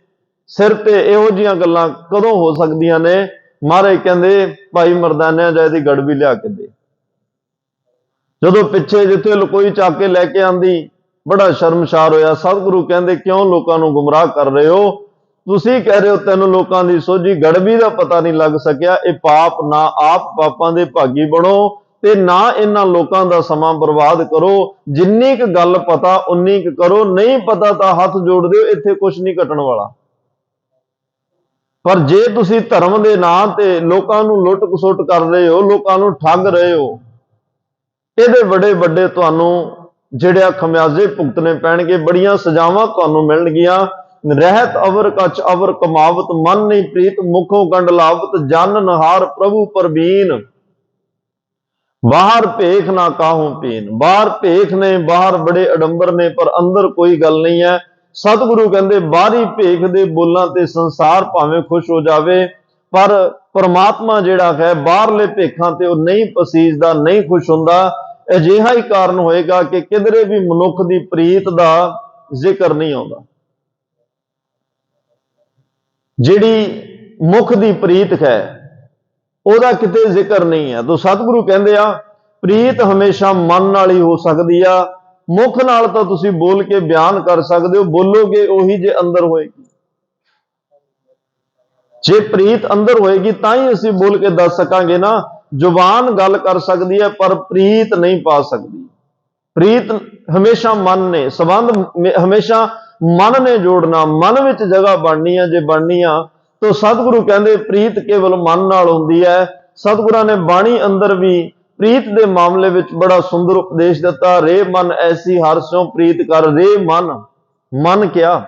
ਸਿਰ ਤੇ ਇਹੋ ਜਿਹੀਆਂ ਗੱਲਾਂ ਕਦੋਂ ਹੋ ਸਕਦੀਆਂ ਨੇ। ਮਹਾਰਾਜ ਕਹਿੰਦੇ ਭਾਈ ਮਰਦਾਨਿਆਂ ਜਾ ਇਹਦੀ ਗੜਵੀ ਲਿਆ ਕੇ ਦੇ। ਜਦੋਂ ਪਿੱਛੇ ਜਿੱਥੇ ਲੁਕੋਈ ਚੱਕ ਕੇ ਲੈ ਕੇ ਆਂਦੀ, ਬੜਾ ਸ਼ਰਮਸ਼ਾਰ ਹੋਇਆ। ਸਤਿਗੁਰੂ ਕਹਿੰਦੇ ਕਿਉਂ ਲੋਕਾਂ ਨੂੰ ਗੁੰਮਰਾਹ ਕਰ ਰਹੇ ਹੋ? ਤੁਸੀਂ ਕਹਿ ਰਹੇ ਹੋ 3 ਲੋਕਾਂ ਦੀ ਸੋਝੀ, ਗੜਵੀ ਦਾ ਪਤਾ ਨਹੀਂ ਲੱਗ ਸਕਿਆ। ਇਹ ਪਾਪ, ਨਾ ਆਪ ਪਾਪਾਂ ਦੇ ਭਾਗੀ ਬਣੋ ਤੇ ਨਾ ਇਹਨਾਂ ਲੋਕਾਂ ਦਾ ਸਮਾਂ ਬਰਬਾਦ ਕਰੋ। ਜਿੰਨੀ ਕੁ ਗੱਲ ਪਤਾ ਉਨੀ ਕੁ ਕਰੋ, ਨਹੀਂ ਪਤਾ ਤਾਂ ਹੱਥ ਜੋੜ ਦਿਓ, ਇੱਥੇ ਕੁਝ ਨਹੀਂ ਘਟਣ ਵਾਲਾ। ਪਰ ਜੇ ਤੁਸੀਂ ਧਰਮ ਦੇ ਨਾਂ ਤੇ ਲੋਕਾਂ ਨੂੰ ਲੁੱਟ ਖਸੁੱਟ ਕਰ ਰਹੇ ਹੋ, ਲੋਕਾਂ ਨੂੰ ਠੱਗ ਰਹੇ ਹੋ, ਇਹਦੇ ਬੜੇ ਵੱਡੇ ਤੁਹਾਨੂੰ ਜਿਹੜੇ ਖਮਿਆਜ਼ੇ ਭੁਗਤਣੇ ਪੈਣਗੇ, ਬੜੀਆਂ ਸਜ਼ਾਵਾਂ ਤੁਹਾਨੂੰ ਮਿਲਣਗੀਆਂ। ਰਹਿਤ ਅਵਰ ਕਛ ਅਵਰ ਕਮਾਵਤ, ਮਨ ਨਹੀਂ ਪ੍ਰੀਤ ਮੁਖੋਂ ਗੰਡ ਲਾਵਤ, ਜਨ ਨਹਾਰ ਪ੍ਰਭੂ ਪਰਬੀਨ, ਬਾਹਰ ਭੇਖ ਨਾ ਕਾਹੂ ਪੀਨ। ਬਾਹਰ ਭੇਖ ਨੇ, ਬਾਹਰ ਬੜੇ ਅਡੰਬਰ ਨੇ, ਪਰ ਅੰਦਰ ਕੋਈ ਗੱਲ ਨਹੀਂ ਹੈ। ਸਤਿਗੁਰੂ ਕਹਿੰਦੇ ਬਾਹਰੀ ਭੇਖ ਦੇ ਬੋਲਾਂ ਤੇ ਸੰਸਾਰ ਭਾਵੇਂ ਖੁਸ਼ ਹੋ ਜਾਵੇ, ਪਰ ਪਰਮਾਤਮਾ ਜਿਹੜਾ ਹੈ ਬਾਹਰਲੇ ਭੇਖਾਂ ਤੇ ਉਹ ਨਹੀਂ ਪਸੀਜਦਾ, ਨਹੀਂ ਖੁਸ਼ ਹੁੰਦਾ। ਅਜਿਹਾ ਹੀ ਕਾਰਨ ਹੋਏਗਾ ਕਿ ਕਿਧਰੇ ਵੀ ਮਨੁੱਖ ਦੀ ਪ੍ਰੀਤ ਦਾ ਜ਼ਿਕਰ ਨਹੀਂ ਆਉਂਦਾ। ਜਿਹੜੀ ਮੁਖ ਦੀ ਪ੍ਰੀਤ ਹੈ ਉਹਦਾ ਕਿਤੇ ਜ਼ਿਕਰ ਨਹੀਂ ਹੈ। ਤਾਂ ਸਤਿਗੁਰੂ ਕਹਿੰਦੇ ਆ ਪ੍ਰੀਤ ਹਮੇਸ਼ਾ ਮਨ ਨਾਲ ਹੀ ਹੋ ਸਕਦੀ ਆ। ਮੁਖ ਨਾਲ ਤਾਂ ਤੁਸੀਂ ਬੋਲ ਕੇ ਬਿਆਨ ਕਰ ਸਕਦੇ ਹੋ, ਬੋਲੋਗੇ ਉਹੀ ਜੇ ਅੰਦਰ ਹੋਏਗੀ। ਜੇ ਪ੍ਰੀਤ ਅੰਦਰ ਹੋਏਗੀ ਤਾਂ ਹੀ ਅਸੀਂ ਬੋਲ ਕੇ ਦੱਸ ਸਕਾਂਗੇ ਨਾ। ਜ਼ੁਬਾਨ ਗੱਲ ਕਰ ਸਕਦੀ ਹੈ ਪਰ ਪ੍ਰੀਤ ਨਹੀਂ ਪਾ ਸਕਦੀ। ਪ੍ਰੀਤ ਹਮੇਸ਼ਾ ਮਨ ਨੇ, ਸੰਬੰਧ ਹਮੇਸ਼ਾ ਮਨ ਨੇ ਜੋੜਨਾ, ਮਨ ਵਿੱਚ ਜਗ੍ਹਾ ਬਣਨੀ ਹੈ। ਜੇ ਬਣਨੀ ਆ ਤਾਂ ਸਤਿਗੁਰੂ ਕਹਿੰਦੇ ਪ੍ਰੀਤ ਕੇਵਲ ਮਨ ਨਾਲ ਹੁੰਦੀ ਹੈ। ਸਤਿਗੁਰਾਂ ਨੇ ਬਾਣੀ ਅੰਦਰ ਵੀ ਪ੍ਰੀਤ ਦੇ ਮਾਮਲੇ ਵਿੱਚ ਬੜਾ ਸੁੰਦਰ ਉਪਦੇਸ਼ ਦਿੱਤਾ। ਰੇ ਮਨ ਐਸੀ ਹਰਿ ਸਿਉ ਪ੍ਰੀਤ ਕਰ। ਰੇ ਮਨ, ਮਨ ਕਿਹਾ,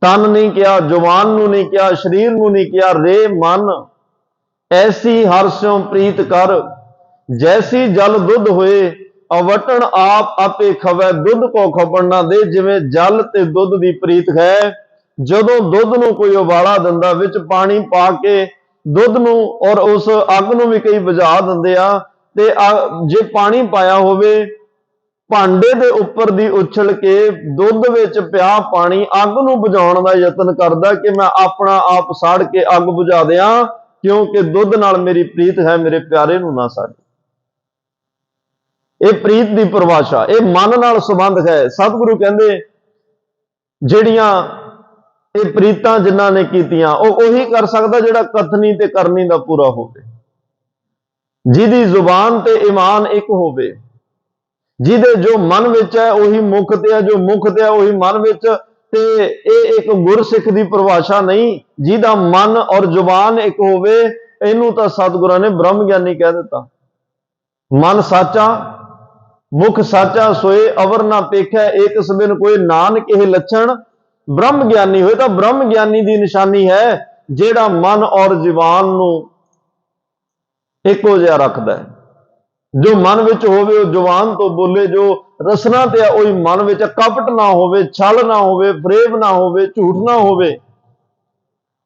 ਤਨ ਨਹੀਂ ਕਿਹਾ, ਜ਼ੁਬਾਨ ਨੂੰ ਨਹੀਂ ਕਿਹਾ, ਸਰੀਰ ਨੂੰ ਨਹੀਂ ਕਿਹਾ। ਰੇ ਮਨ ਐਸੀ ਹਰਿ ਸਿਉ ਪ੍ਰੀਤ ਕਰ, ਜੈਸੀ ਜਲ ਦੁੱਧ ਹੋਏ ਅਵਟਣ ਆਪ ਆਪੇ ਖਵੈ, ਦੁੱਧ ਕੋ ਖਪਣ ਨਾ ਦੇ। ਜਿਵੇਂ ਜਲ ਤੇ ਦੁੱਧ ਦੀ ਪ੍ਰੀਤ ਹੈ, ਜਦੋਂ ਦੁੱਧ ਨੂੰ ਕੋਈ ਉਬਾਲਾ ਦਿੰਦਾ, ਵਿੱਚ ਪਾਣੀ ਪਾ ਕੇ ਦੁੱਧ ਨੂੰ ਔਰ ਉਸ ਅੱਗ ਨੂੰ ਵੀ ਕਈ ਬੁਝਾ ਦਿੰਦੇ ਆ। ਤੇ ਜੇ ਪਾਣੀ ਪਾਇਆ ਹੋਵੇ, ਭਾਂਡੇ ਦੇ ਉੱਪਰ ਦੀ ਉਛਲ ਕੇ ਦੁੱਧ ਵਿੱਚ ਪਿਆ ਪਾਣੀ ਅੱਗ ਨੂੰ ਬੁਝਾਉਣ ਦਾ ਯਤਨ ਕਰਦਾ ਕਿ ਮੈਂ ਆਪਣਾ ਆਪ ਸਾੜ ਕੇ ਅੱਗ ਬੁਝਾ ਦਿਆਂ, ਕਿਉਂਕਿ ਦੁੱਧ ਨਾਲ ਮੇਰੀ ਪ੍ਰੀਤ ਹੈ, ਮੇਰੇ ਪਿਆਰੇ ਨੂੰ ਨਾ ਸਾੜੇ। ਇਹ ਪ੍ਰੀਤ ਦੀ ਪਰਿਭਾਸ਼ਾ, ਇਹ ਮਨ ਨਾਲ ਸੰਬੰਧ ਹੈ। ਸਤਿਗੁਰੂ ਕਹਿੰਦੇ ਜਿਹੜੀਆਂ ਇਹ ਪ੍ਰੀਤਾਂ ਜਿਨ੍ਹਾਂ ਨੇ ਕੀਤੀਆਂ ਉਹ ਉਹੀ ਕਰ ਸਕਦਾ ਜਿਹੜਾ ਕਥਨੀ ਤੇ ਕਰਨੀ ਦਾ ਪੂਰਾ ਹੋਵੇ, ਜਿਹਦੀ ਜ਼ੁਬਾਨ ਤੇ ਈਮਾਨ ਇੱਕ ਹੋਵੇ, ਜਿਹਦੇ ਜੋ ਮਨ ਵਿੱਚ ਹੈ ਉਹੀ ਮੁਖ ਤੇ ਹੈ, ਜੋ ਮੁਖ ਤੇ ਹੈ ਉਹੀ ਮਨ ਵਿੱਚ। ਤੇ ਇਹ ਇੱਕ ਗੁਰਸਿੱਖ ਦੀ ਪਰਿਭਾਸ਼ਾ ਨਹੀਂ, ਜਿਹਦਾ ਮਨ ਔਰ ਜ਼ੁਬਾਨ ਇੱਕ ਹੋਵੇ, ਇਹਨੂੰ ਤਾਂ ਸਤਿਗੁਰਾਂ ਨੇ ਬ੍ਰਹਮ ਗਿਆਨੀ ਕਹਿ ਦਿੱਤਾ। ਮਨ ਸਾਚਾ ਮੁਖ ਸਾਚਾ ਸੋਏ ਅਵਰ ਨਾ ਪੇਖੈ, ਏਕ ਸਬਿਨ ਕੋਈ ਨਾਨਕ ਇਹ ਲੱਛਣ ਬ੍ਰਹਮ ਗਿਆਨੀ ਹੋਏ। ਤਾਂ ਬ੍ਰਹਮ ਗਿਆਨੀ ਦੀ ਨਿਸ਼ਾਨੀ ਹੈ ਜਿਹੜਾ ਮਨ ਔਰ ਜ਼ੁਬਾਨ ਨੂੰ ਇੱਕੋ ਜਿਹਾ ਰੱਖਦਾ ਹੈ। ਜੋ ਮਨ ਵਿੱਚ ਹੋਵੇ ਉਹ ਜ਼ੁਬਾਨ ਤੋਂ ਬੋਲੇ, ਜੋ ਰਸਨਾ ਤੇ ਆ ਉਹੀ ਮਨ ਵਿੱਚ। ਕਪਟ ਨਾ ਹੋਵੇ, ਛਲ ਨਾ ਹੋਵੇ, ਫਰੇਬ ਨਾ ਹੋਵੇ, ਝੂਠ ਨਾ ਹੋਵੇ,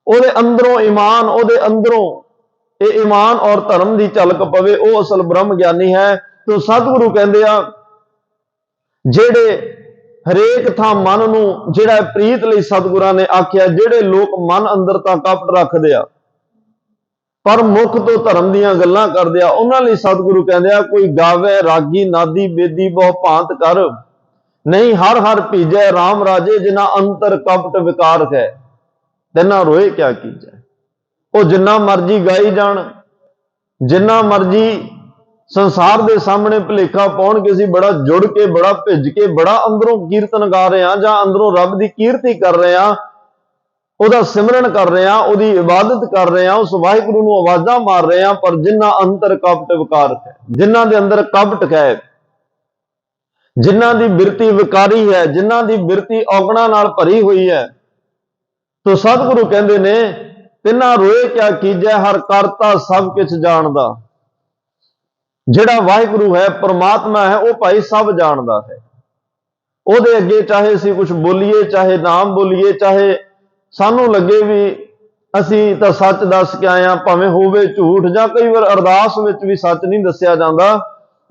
ਉਹਦੇ ਅੰਦਰੋਂ ਈਮਾਨ, ਉਹਦੇ ਅੰਦਰੋਂ ਇਹ ਈਮਾਨ ਔਰ ਧਰਮ ਦੀ ਝਲਕ ਪਵੇ, ਉਹ ਅਸਲ ਬ੍ਰਹਮ ਗਿਆਨੀ ਹੈ। ਤੇ ਸਤਿਗੁਰੂ ਕਹਿੰਦੇ ਆ ਜਿਹੜੇ ਹਰੇਕ ਥਾਂ ਮਨ ਨੂੰ ਜਿਹੜਾ ਪ੍ਰੀਤ ਲਈ ਸਤਿਗੁਰਾਂ ਨੇ ਆਖਿਆ, ਜਿਹੜੇ ਲੋਕ ਮਨ ਅੰਦਰ ਤਾਂ ਕਪਟ ਰੱਖਦੇ ਆ ਪਰ ਮੁਖ ਤੋਂ ਧਰਮ ਦੀਆਂ ਗੱਲਾਂ ਕਰਦੇ ਆ, ਉਹਨਾਂ ਲਈ ਸਤਿਗੁਰੂ ਕਹਿੰਦੇ ਆ ਕੋਈ ਗਾਵੇ ਰਾਗੀ ਨਾਦੀ ਬੇਦੀ ਬਹੁ ਭਾਂਤ ਕਰ, ਨਹੀਂ ਹਰ ਹਰ ਭੀਜੈ ਰਾਮ ਰਾਜੇ, ਜਿਨਾ ਅੰਤਰ ਕਪਟ ਵਿਕਾਰ ਹੈ ਤਿਨਾ ਰੋਏ ਕਿਆ ਕੀਜੈ। ਉਹ ਜਿੰਨਾ ਮਰਜੀ ਗਾਈ ਜਾਣ, ਜਿੰਨਾ ਮਰਜੀ ਸੰਸਾਰ ਦੇ ਸਾਹਮਣੇ ਭੁਲੇਖਾ ਪਾਉਣ ਕਿ ਅਸੀਂ ਬੜਾ ਜੁੜ ਕੇ, ਬੜਾ ਭਿੱਜ ਕੇ, ਬੜਾ ਅੰਦਰੋਂ ਕੀਰਤਨ ਗਾ ਰਹੇ ਹਾਂ ਜਾਂ ਅੰਦਰੋਂ ਰੱਬ ਦੀ ਕੀਰਤੀ ਕਰ ਰਹੇ ਹਾਂ, ਉਹਦਾ ਸਿਮਰਨ ਕਰ ਰਹੇ ਹਾਂ, ਉਹਦੀ ਇਬਾਦਤ ਕਰ ਰਹੇ ਹਾਂ, ਉਸ ਵਾਹਿਗੁਰੂ ਨੂੰ ਆਵਾਜ਼ਾਂ ਮਾਰ ਰਹੇ ਹਾਂ, ਪਰ ਜਿਨ੍ਹਾਂ ਅੰਤਰ ਕਪਟ ਵਿਕਾਰ ਹੈ, ਜਿਨ੍ਹਾਂ ਦੇ ਅੰਦਰ ਕਪਟ ਹੈ, ਜਿਨ੍ਹਾਂ ਦੀ ਬਿਰਤੀ ਵਿਕਾਰੀ ਹੈ, ਜਿਨ੍ਹਾਂ ਦੀ ਬਿਰਤੀ ਔਗਣਾਂ ਨਾਲ ਭਰੀ ਹੋਈ ਹੈ, ਤੋ ਸਤਿਗੁਰੂ ਕਹਿੰਦੇ ਨੇ ਤਿੰਨਾ ਰੋਏ ਕਿਆ ਕੀਜੈ, ਹਰ ਕਰਤਾ ਸਭ ਕੁਝ ਜਾਣਦਾ। ਜਿਹੜਾ ਵਾਹਿਗੁਰੂ ਹੈ, ਪਰਮਾਤਮਾ ਹੈ, ਉਹ ਭਾਈ ਸਭ ਜਾਣਦਾ ਹੈ। ਉਹਦੇ ਅੱਗੇ ਚਾਹੇ ਅਸੀਂ ਕੁਝ ਬੋਲੀਏ, ਚਾਹੇ ਨਾਮ ਬੋਲੀਏ, ਚਾਹੇ ਸਾਨੂੰ ਲੱਗੇ ਵੀ ਅਸੀਂ ਤਾਂ ਸੱਚ ਦੱਸ ਕੇ ਆਏ ਹਾਂ, ਭਾਵੇਂ ਹੋਵੇ ਝੂਠ, ਜਾਂ ਕਈ ਵਾਰ ਅਰਦਾਸ ਵਿੱਚ ਵੀ ਸੱਚ ਨਹੀਂ ਦੱਸਿਆ ਜਾਂਦਾ।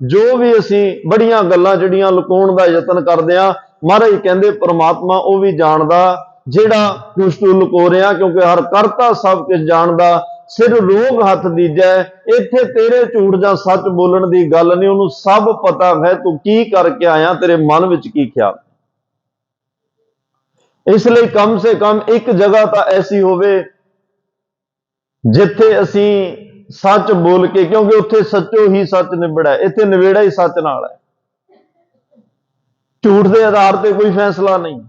ਜੋ ਵੀ ਅਸੀਂ ਬੜੀਆਂ ਗੱਲਾਂ ਜਿਹੜੀਆਂ ਲੁਕਾਉਣ ਦਾ ਯਤਨ ਕਰਦੇ ਹਾਂ, ਮਹਾਰਾਜ ਕਹਿੰਦੇ ਪਰਮਾਤਮਾ ਉਹ ਵੀ ਜਾਣਦਾ ਜਿਹੜਾ ਕੁਛ ਤੂੰ ਲੁਕੋ ਰਿਹਾ, ਕਿਉਂਕਿ ਹਰ ਕਰਤਾ ਸਭ ਕੁਝ ਜਾਣਦਾ। ਸਿਰ ਰੋਗ ਹੱਥ ਦੀਜੈ, ਇੱਥੇ ਤੇਰੇ ਝੂਠ ਜਾਂ ਸੱਚ ਬੋਲਣ ਦੀ ਗੱਲ ਨਹੀਂ, ਉਹਨੂੰ ਸਭ ਪਤਾ ਹੈ ਤੂੰ ਕੀ ਕਰਕੇ ਆਇਆ, ਤੇਰੇ ਮਨ ਵਿੱਚ ਕੀ ਖਿਆਲ। ਇਸ ਲਈ ਕਮ ਸੇ ਕਮ ਇੱਕ ਜਗ੍ਹਾ ਤਾਂ ਐਸੀ ਹੋਵੇ ਜਿੱਥੇ ਅਸੀਂ ਸੱਚ ਬੋਲ ਕੇ, ਕਿਉਂਕਿ ਉੱਥੇ ਸੱਚੋ ਹੀ ਸੱਚ ਨਿਬੜਾ ਹੈ, ਇੱਥੇ ਨਿਬੇੜਾ ਹੀ ਸੱਚ ਨਾਲ ਹੈ, ਝੂਠ ਦੇ ਆਧਾਰ ਤੇ ਕੋਈ ਫੈਸਲਾ ਨਹੀਂ।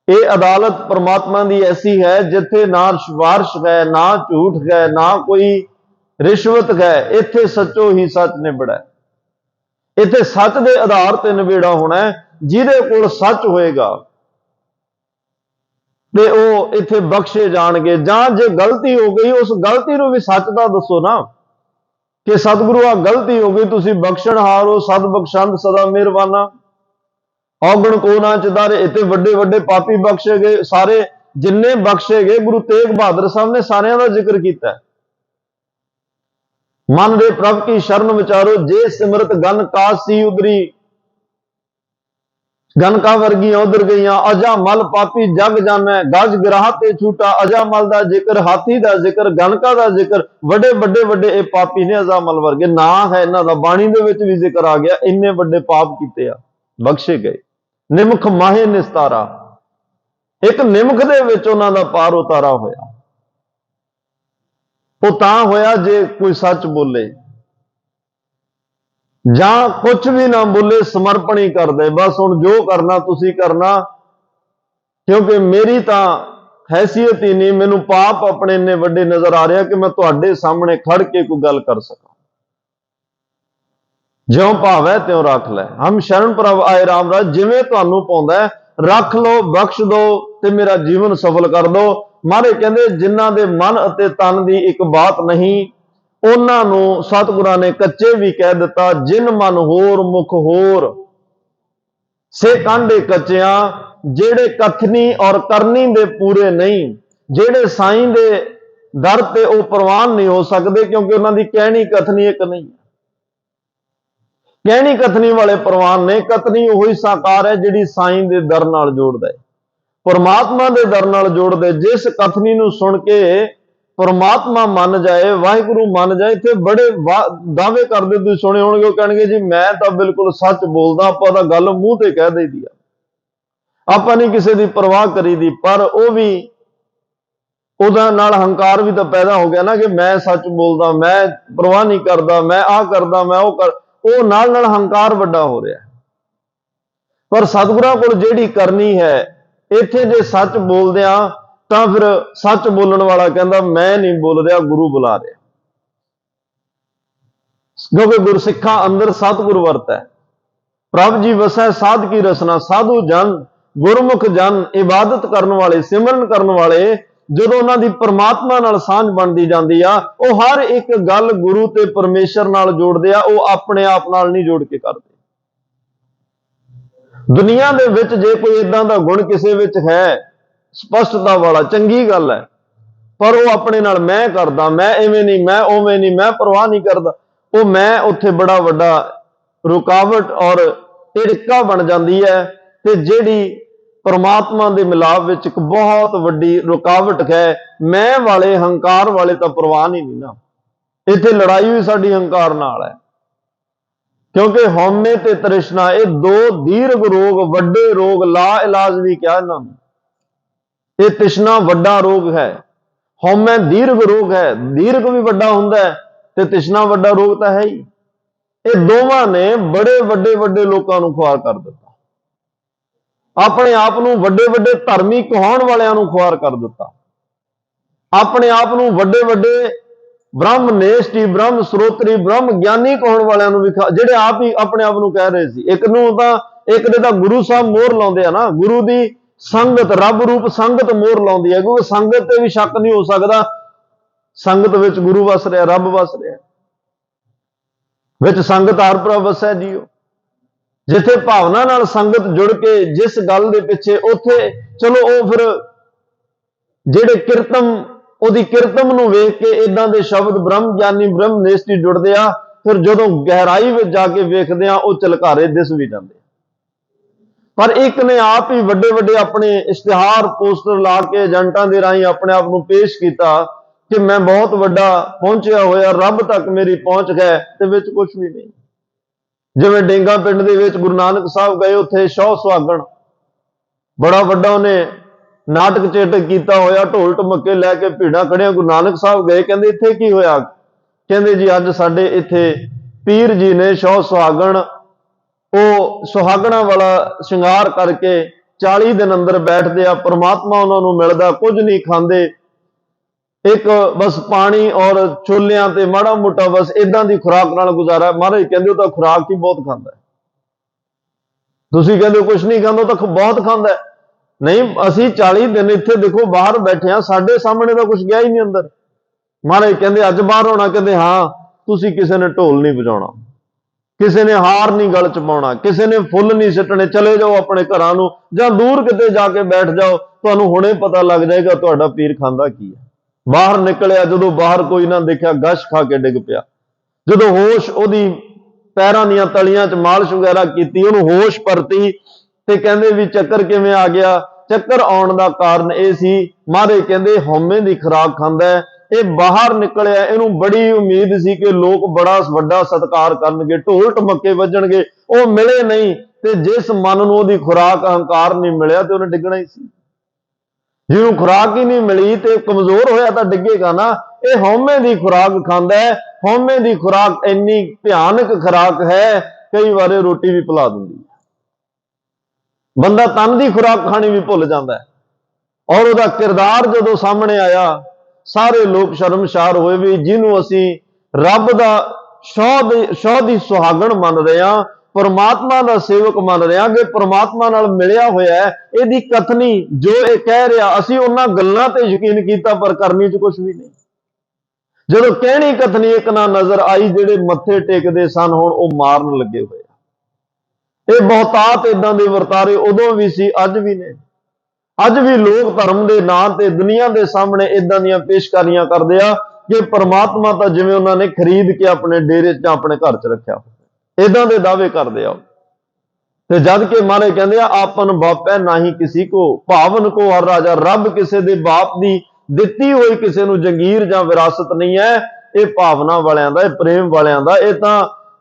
ਇਹ ਅਦਾਲਤ ਪਰਮਾਤਮਾ ਦੀ ਐਸੀ ਹੈ ਜਿੱਥੇ ਨਾ ਸਿਫਾਰਿਸ਼ ਹੈ, ਨਾ ਝੂਠ ਹੈ, ਨਾ ਕੋਈ ਰਿਸ਼ਵਤ ਹੈ, ਇੱਥੇ ਸੱਚੋ ਹੀ ਸੱਚ ਨਿਬੜਾ ਹੈ। ਇੱਥੇ ਸੱਚ ਦੇ ਆਧਾਰ ਤੇ ਨਿਬੇੜਾ ਹੋਣਾ ਹੈ। ਜਿਹਦੇ ਕੋਲ ਸੱਚ ਹੋਏਗਾ ਤੇ ਉਹ ਇੱਥੇ ਬਖਸ਼ੇ ਜਾਣਗੇ। ਜਾਂ ਜੇ ਗਲਤੀ ਹੋ ਗਈ, ਉਸ ਗਲਤੀ ਨੂੰ ਵੀ ਸੱਚ ਦਾ ਦੱਸੋ ਨਾ ਕਿ ਸਤਿਗੁਰੂ ਆ ਗਲਤੀ ਹੋ ਗਈ, ਤੁਸੀਂ ਬਖਸ਼ਣਹਾਰ ਹੋ, ਸਦ ਬਖਸ਼ੰਦ ਸਦਾ ਮਿਹਰਬਾਨਾ, ਔਗਣ ਕੋ ਨਾ ਚਿਤਾਰੇ। ਇੱਥੇ ਵੱਡੇ ਵੱਡੇ ਪਾਪੀ ਬਖਸ਼ੇ ਗਏ, ਸਾਰੇ ਜਿੰਨੇ ਬਖਸ਼ੇ ਗਏ, ਗੁਰੂ ਤੇਗ ਬਹਾਦਰ ਸਾਹਿਬ ਨੇ ਸਾਰਿਆਂ ਦਾ ਜ਼ਿਕਰ ਕੀਤਾ। ਮਨ ਦੇ ਪ੍ਰਭ ਕੀ ਸ਼ਰਨ ਵਿਚਾਰੋ, ਜੇ ਸਿਮਰਤ ਗਨ ਕਾਸੀ ਉਦਰੀ, ਗਨਕਾ ਵਰਗੀਆਂ ਉਧਰ ਗਈਆਂ। ਅਜਾ ਮਲ ਪਾਪੀ ਜਗ ਜਾਣੈ, ਗਜ ਗਿਰਾਹ ਤੇ ਛੂਟਾ। ਅਜਾ ਮਲ ਦਾ ਜ਼ਿਕਰ, ਹਾਥੀ ਦਾ ਜ਼ਿਕਰ, ਗਨਕਾ ਦਾ ਜ਼ਿਕਰ, ਵੱਡੇ ਵੱਡੇ ਇਹ ਪਾਪੀ ਨੇ ਅਜਾ ਮਲ ਵਰਗੇ। ਨਾਂ ਹੈ ਇਹਨਾਂ ਦਾ, ਬਾਣੀ ਦੇ ਵਿੱਚ ਵੀ ਜ਼ਿਕਰ ਆ ਗਿਆ, ਇੰਨੇ ਵੱਡੇ ਪਾਪ ਕੀਤੇ ਆ, ਬਖਸ਼ੇ ਗਏ। ਨਿਮਖ ਮਾਹੇ ਨਿਸਤਾਰਾ, ਇੱਕ ਨਿਮਖ ਦੇ ਵਿੱਚ ਉਹਨਾਂ ਦਾ ਪਾਰ ਉਤਾਰਾ ਹੋਇਆ। ਉਹ ਤਾਂ ਹੋਇਆ ਜੇ ਕੋਈ ਸੱਚ ਬੋਲੇ ਜਾਂ ਕੁਝ ਵੀ ਨਾ ਬੋਲੇ, ਸਮਰਪਣ ਹੀ ਕਰਦੇ, ਬਸ ਹੁਣ ਜੋ ਕਰਨਾ ਤੁਸੀਂ ਕਰਨਾ, ਕਿਉਂਕਿ ਮੇਰੀ ਤਾਂ ਹੈਸੀਅਤ ਹੀ ਨਹੀਂ, ਮੈਨੂੰ ਪਾਪ ਆਪਣੇ ਇੰਨੇ ਵੱਡੇ ਨਜ਼ਰ ਆ ਰਿਹਾ ਕਿ ਮੈਂ ਤੁਹਾਡੇ ਸਾਹਮਣੇ ਖੜ ਕੇ ਕੋਈ ਗੱਲ ਕਰ ਸਕਾਂ। ਜਿਉਂ ਭਾਵੈ ਤਿਉਂ ਰੱਖ ਲੈ, ਹਮ ਸ਼ਰਨ ਪ੍ਰਭ ਆਏ ਰਾਮ ਰਾਜ। ਜਿਵੇਂ ਤੁਹਾਨੂੰ ਪਾਉਂਦਾ ਰੱਖ ਲਓ, ਬਖਸ਼ ਦਿਓ ਤੇ ਮੇਰਾ ਜੀਵਨ ਸਫਲ ਕਰ ਦਿਓ। ਮਹਾਰਾਜ ਕਹਿੰਦੇ ਜਿਨ੍ਹਾਂ ਦੇ ਮਨ ਅਤੇ ਤਨ ਦੀ ਇੱਕ ਬਾਤ ਨਹੀਂ, ਉਹਨਾਂ ਨੂੰ ਸਤਿਗੁਰਾਂ ਨੇ ਕੱਚੇ ਵੀ ਕਹਿ ਦਿੱਤਾ। ਜਿਨ ਮਨ ਹੋਰ ਮੁਖ ਹੋਰ, ਸੇ ਕਾਂਢੇ ਕੱਚਿਆਂ। ਜਿਹੜੇ ਕਥਨੀ ਔਰ ਕਰਨੀ ਦੇ ਪੂਰੇ ਨਹੀਂ, ਜਿਹੜੇ ਸਾਈਂ ਦੇ ਦਰ ਤੇ ਉਹ ਪ੍ਰਵਾਨ ਨਹੀਂ ਹੋ ਸਕਦੇ, ਕਿਉਂਕਿ ਉਹਨਾਂ ਦੀ ਕਹਿਣੀ ਕਥਨੀ ਇੱਕ ਨਹੀਂ। ਕਹਿਣੀ ਕਥਨੀ ਵਾਲੇ ਪ੍ਰਵਾਨ ਨੇ, ਕਥਨੀ ਉਹੀ ਸਾਕਾਰ ਹੈ ਜਿਹੜੀ ਸਾਈਂ ਦੇ ਦਰ ਨਾਲ ਜੋੜਦਾ ਹੈ, ਪਰਮਾਤਮਾ ਦੇ ਦਰ ਨਾਲ ਜੋੜਦੇ। ਜਿਸ ਕਥਨੀ ਨੂੰ ਸੁਣ ਕੇ ਪਰਮਾਤਮਾ ਮੰਨ ਜਾਏ, ਵਾਹਿਗੁਰੂ ਮੰਨ ਜਾਏ। ਇੱਥੇ ਬੜੇ ਦਾਅਵੇ ਕਰਦੇ ਤੁਸੀਂ ਸੁਣੇ ਹੋਣਗੇ, ਉਹ ਕਹਿਣਗੇ ਜੀ ਮੈਂ ਤਾਂ ਬਿਲਕੁਲ ਸੱਚ ਬੋਲਦਾ, ਆਪਾਂ ਤਾਂ ਗੱਲ ਮੂੰਹ ਤੇ ਕਹਿ ਦਈਦੀ ਆ। ਆਪਾਂ नहीं किसी की परवाह करी दी, पर वो भी ਉਹਦਾ ਨਾਲ ਹੰਕਾਰ भी तो पैदा हो गया ना कि मैं सच बोलदा, मैं परवाह नहीं करदा, मैं आ करदा, मैं वो कर, वो नाल हंकार ਵੱਡਾ हो रहा। पर सतगुरां कोल ਜਿਹੜੀ करनी है, ਇੱਥੇ जे सच बोलदे आ ਤਾਂ फिर सच बोलण वाला कहंदा मैं नहीं बोल रहा, गुरु बुला रहा। क्योंकि गुरसिखा अंदर सतगुर वरत है। प्रभ जी वसै साध की रसना, साधु जन गुरमुख जन इबादत करने वाले, सिमरन करने वाले, ਜਦੋਂ ਉਹਨਾਂ ਦੀ ਪਰਮਾਤਮਾ ਨਾਲ ਸਾਂਝ ਬਣਦੀ ਜਾਂਦੀ ਆ, ਉਹ ਹਰ ਇੱਕ ਗੱਲ ਗੁਰੂ ਤੇ ਪਰਮੇਸ਼ਰ ਨਾਲ ਜੋੜਦੇ ਆ, ਉਹ ਆਪਣੇ ਆਪ ਨਾਲ ਨਹੀਂ ਜੋੜ ਕੇ ਕਰਦੇ। ਦੁਨੀਆ ਦੇ ਵਿੱਚ ਜੇ ਕੋਈ ਇਦਾਂ ਦਾ ਗੁਣ ਕਿਸੇ ਵਿੱਚ ਹੈ, ਸਪਸ਼ਟਤਾ ਵਾਲਾ, ਚੰਗੀ ਗੱਲ ਹੈ, ਪਰ ਉਹ ਆਪਣੇ ਨਾਲ ਮੈਂ ਕਰਦਾ, ਮੈਂ ਐਵੇਂ ਨਹੀਂ, ਮੈਂ ਉਵੇਂ ਨਹੀਂ, ਮੈਂ ਪਰਵਾਹ ਨਹੀਂ ਕਰਦਾ, ਉਹ ਮੈਂ ਉੱਥੇ ਬੜਾ ਵੱਡਾ ਰੁਕਾਵਟ ਔਰ ਢਿੜਕਾ ਬਣ ਜਾਂਦੀ ਹੈ। ਤੇ ਜਿਹੜੀ परमात्मा के मिलाप विच एक बहुत वड्डी रुकावट है। मैं वाले हंकार वाले तो परवाह नहीं ना। इत्थे लड़ाई भी साडी हंकार नाल है, क्योंकि हौमे ते तृष्णा ये दो दीर्घ रोग, वड्डे रोग, ला इलाज भी क्या इन्हां। ये तृष्णा वड्डा रोग है, हौमे दीर्घ रोग है। दीर्घ भी वड्डा हुंदा है ते तृष्णा वड्डा रोग तो है ही। ये दोवां ने बड़े वड्डे वड्डे लोकां नूं खुआर कर दिता, अपने आप नूं वड्डे वड्डे धर्मी कहाउण वालियां नूं खुआर कर दिता, अपने आप नूं वड्डे वड्डे ब्रह्म नेष्ठी, ब्रह्म स्रोत्री, ब्रह्म ज्ञानी कहाउण वालियां नूं भी, जिहड़े आप ही अपने आप नूं कह रहे सी। एक नूं तां एक दे तां गुरु साहब मोहर लाउंदे आ ना, गुरु दी संगत, रब रूप संगत मोहर लाउंदी है, क्योंकि संगत ते भी शक नहीं हो सकदा। संगत विच गुरु वस रहा, रब वस रहा, विच संगत हर प्रभ वसै जीओ। जिथे भावना नाल संगत जुड़ के जिस गल दे पिछे, उथे चलो वो फिर जेड़े किरतम, उहदी किरतम नूं वेख के इदां दे शब्द ब्रह्म ज्ञानी, ब्रह्म नेष्ठी जुड़दे आ, फिर जदों गहराई विच जाके वेखदे आ, वो झलकारे दिस भी जांदे। पर एक ने आप ही वड्डे वड्डे अपने इश्तिहार पोस्टर ला के एजेंटां दे राहीं अपने आप नूं पेश कीता कि मैं बहुत वड्डा पहुंचिया होया, रब तक मेरी पहुंच गए, ते विच कुछ भी नहीं। जिवें डेंगा पिंड दे विच गुरु नानक साहब गए, उत्थे शौ सुहागण बड़ा वड्डा उन्हें नाटक चेटक कीता होया, ढोल ढमक्के लैके भीड़ां खड़ियां। गुरु नानक साहब गए, कहंदे इत्थे की होया? कहंदे जी अज साडे इत्थे पीर जी ने शौ सुहागण, वो सुहागणां वाला श्रृंगार करके 40 दिन अंदर बैठदे आ, परमात्मा उन्हां नूं मिलदा, कुछ नहीं खांदे, एक बस पानी और छोलियां ते माड़ा मोटा बस इदां दी खुराक नाल गुजारा। महाराज कहंदे तां खुराक ही बहुत खांदा है, तुसीं कहंदे कुछ नहीं खांदा, तां बहुत खांदा है। नहीं, असीं 40 दिन इत्थे देखो बाहर बैठे हां, साडे सामने तां कुछ गया ही नहीं अंदर। महाराज कहंदे अज बाहर होना? कहंदे हां, तुसीं किसी ने ढोल नहीं बजाउणा, किसी ने हार नहीं गल च पाउणा, किसी ने फुੱਲ नहीं सिੱਟਣੇ, चले जाओ अपने घरां नूं जां दूर किते जाके बैठ जाओ, तुहानूं हुणे पता लग जाएगा तुहाडा पीर खांदा की है। बाहर निकलिया, जदों बाहर कोई ना देखा, गश खा के डिग पिया। जदों होश उहदी पैरां दीयां तलियां च मालिश वगैरह कीती, उहनूं होश परती, ते कहंदे भी चक्कर किवें आ गया? चक्कर आउण दा कारण इह सी, महाराज कहंदे हौमे दी खुराक खांदा है, ਇਹ बाहर निकलिया, ਇਹਨੂੰ बड़ी उम्मीद सी कि लोग बड़ा वड्डा सत्कार करनगे, ढोल ढमक्के वजणगे, ਉਹ मिले नहीं, ते जिस मन नूं ਉਹਦੀ खुराक अहंकार नहीं मिलिया ते ਉਹਨੇ डिगना ही सी। ਜਿਹਨੂੰ खुराक ही नहीं मिली तो कमजोर होया तो डिगेगा ना। यह हौमे की खुराक खांदा है, हौमे की खुराक इन्नी भयानक खुराक है, कई बार रोटी भी भुला दिंदी है, बंदा तन की खुराक खानी भी भुल जाता है। और उसका किरदार जदों सामने आया, सारे लोग शर्मशार होए भी, जिन्हों असी रब का शौ दी सुहागण मन रहे हैं, परमात्मा का सेवक मन रहे हैं, कि परमात्मा नाल मिलिया होया है, इहदी कथनी जो ये कह रहा, असी उन्हां गल्लां ते यकीन कीता, पर करनी च कुछ भी नहीं। जदों कहनी कथनी एक ना नजर आई, जिहड़े मत्थे टेकदे सन हुण ओह मारन लगे होए। ये बहुतात इदां दे वरतारे उदों भी सी, अज भी ने। अज भी लोग धर्म के नां ते दुनिया के सामने इदां दीयां पेशकारियां करदे आ कि परमात्मा तां जिवें उन्होंने खरीद के अपने डेरे च अपने घर च रखिया, इदां दे दावे करदे आ। ते जद के महाराज कहंदे आ, आपन बापै नाही किसी को, भावन को हर राजा। रब किसी दे बाप दी दित्ती होई किसी नूं जंगीर जां विरासत नहीं है, ये भावना वालियां दा, ये प्रेम वालियां दा, ये तां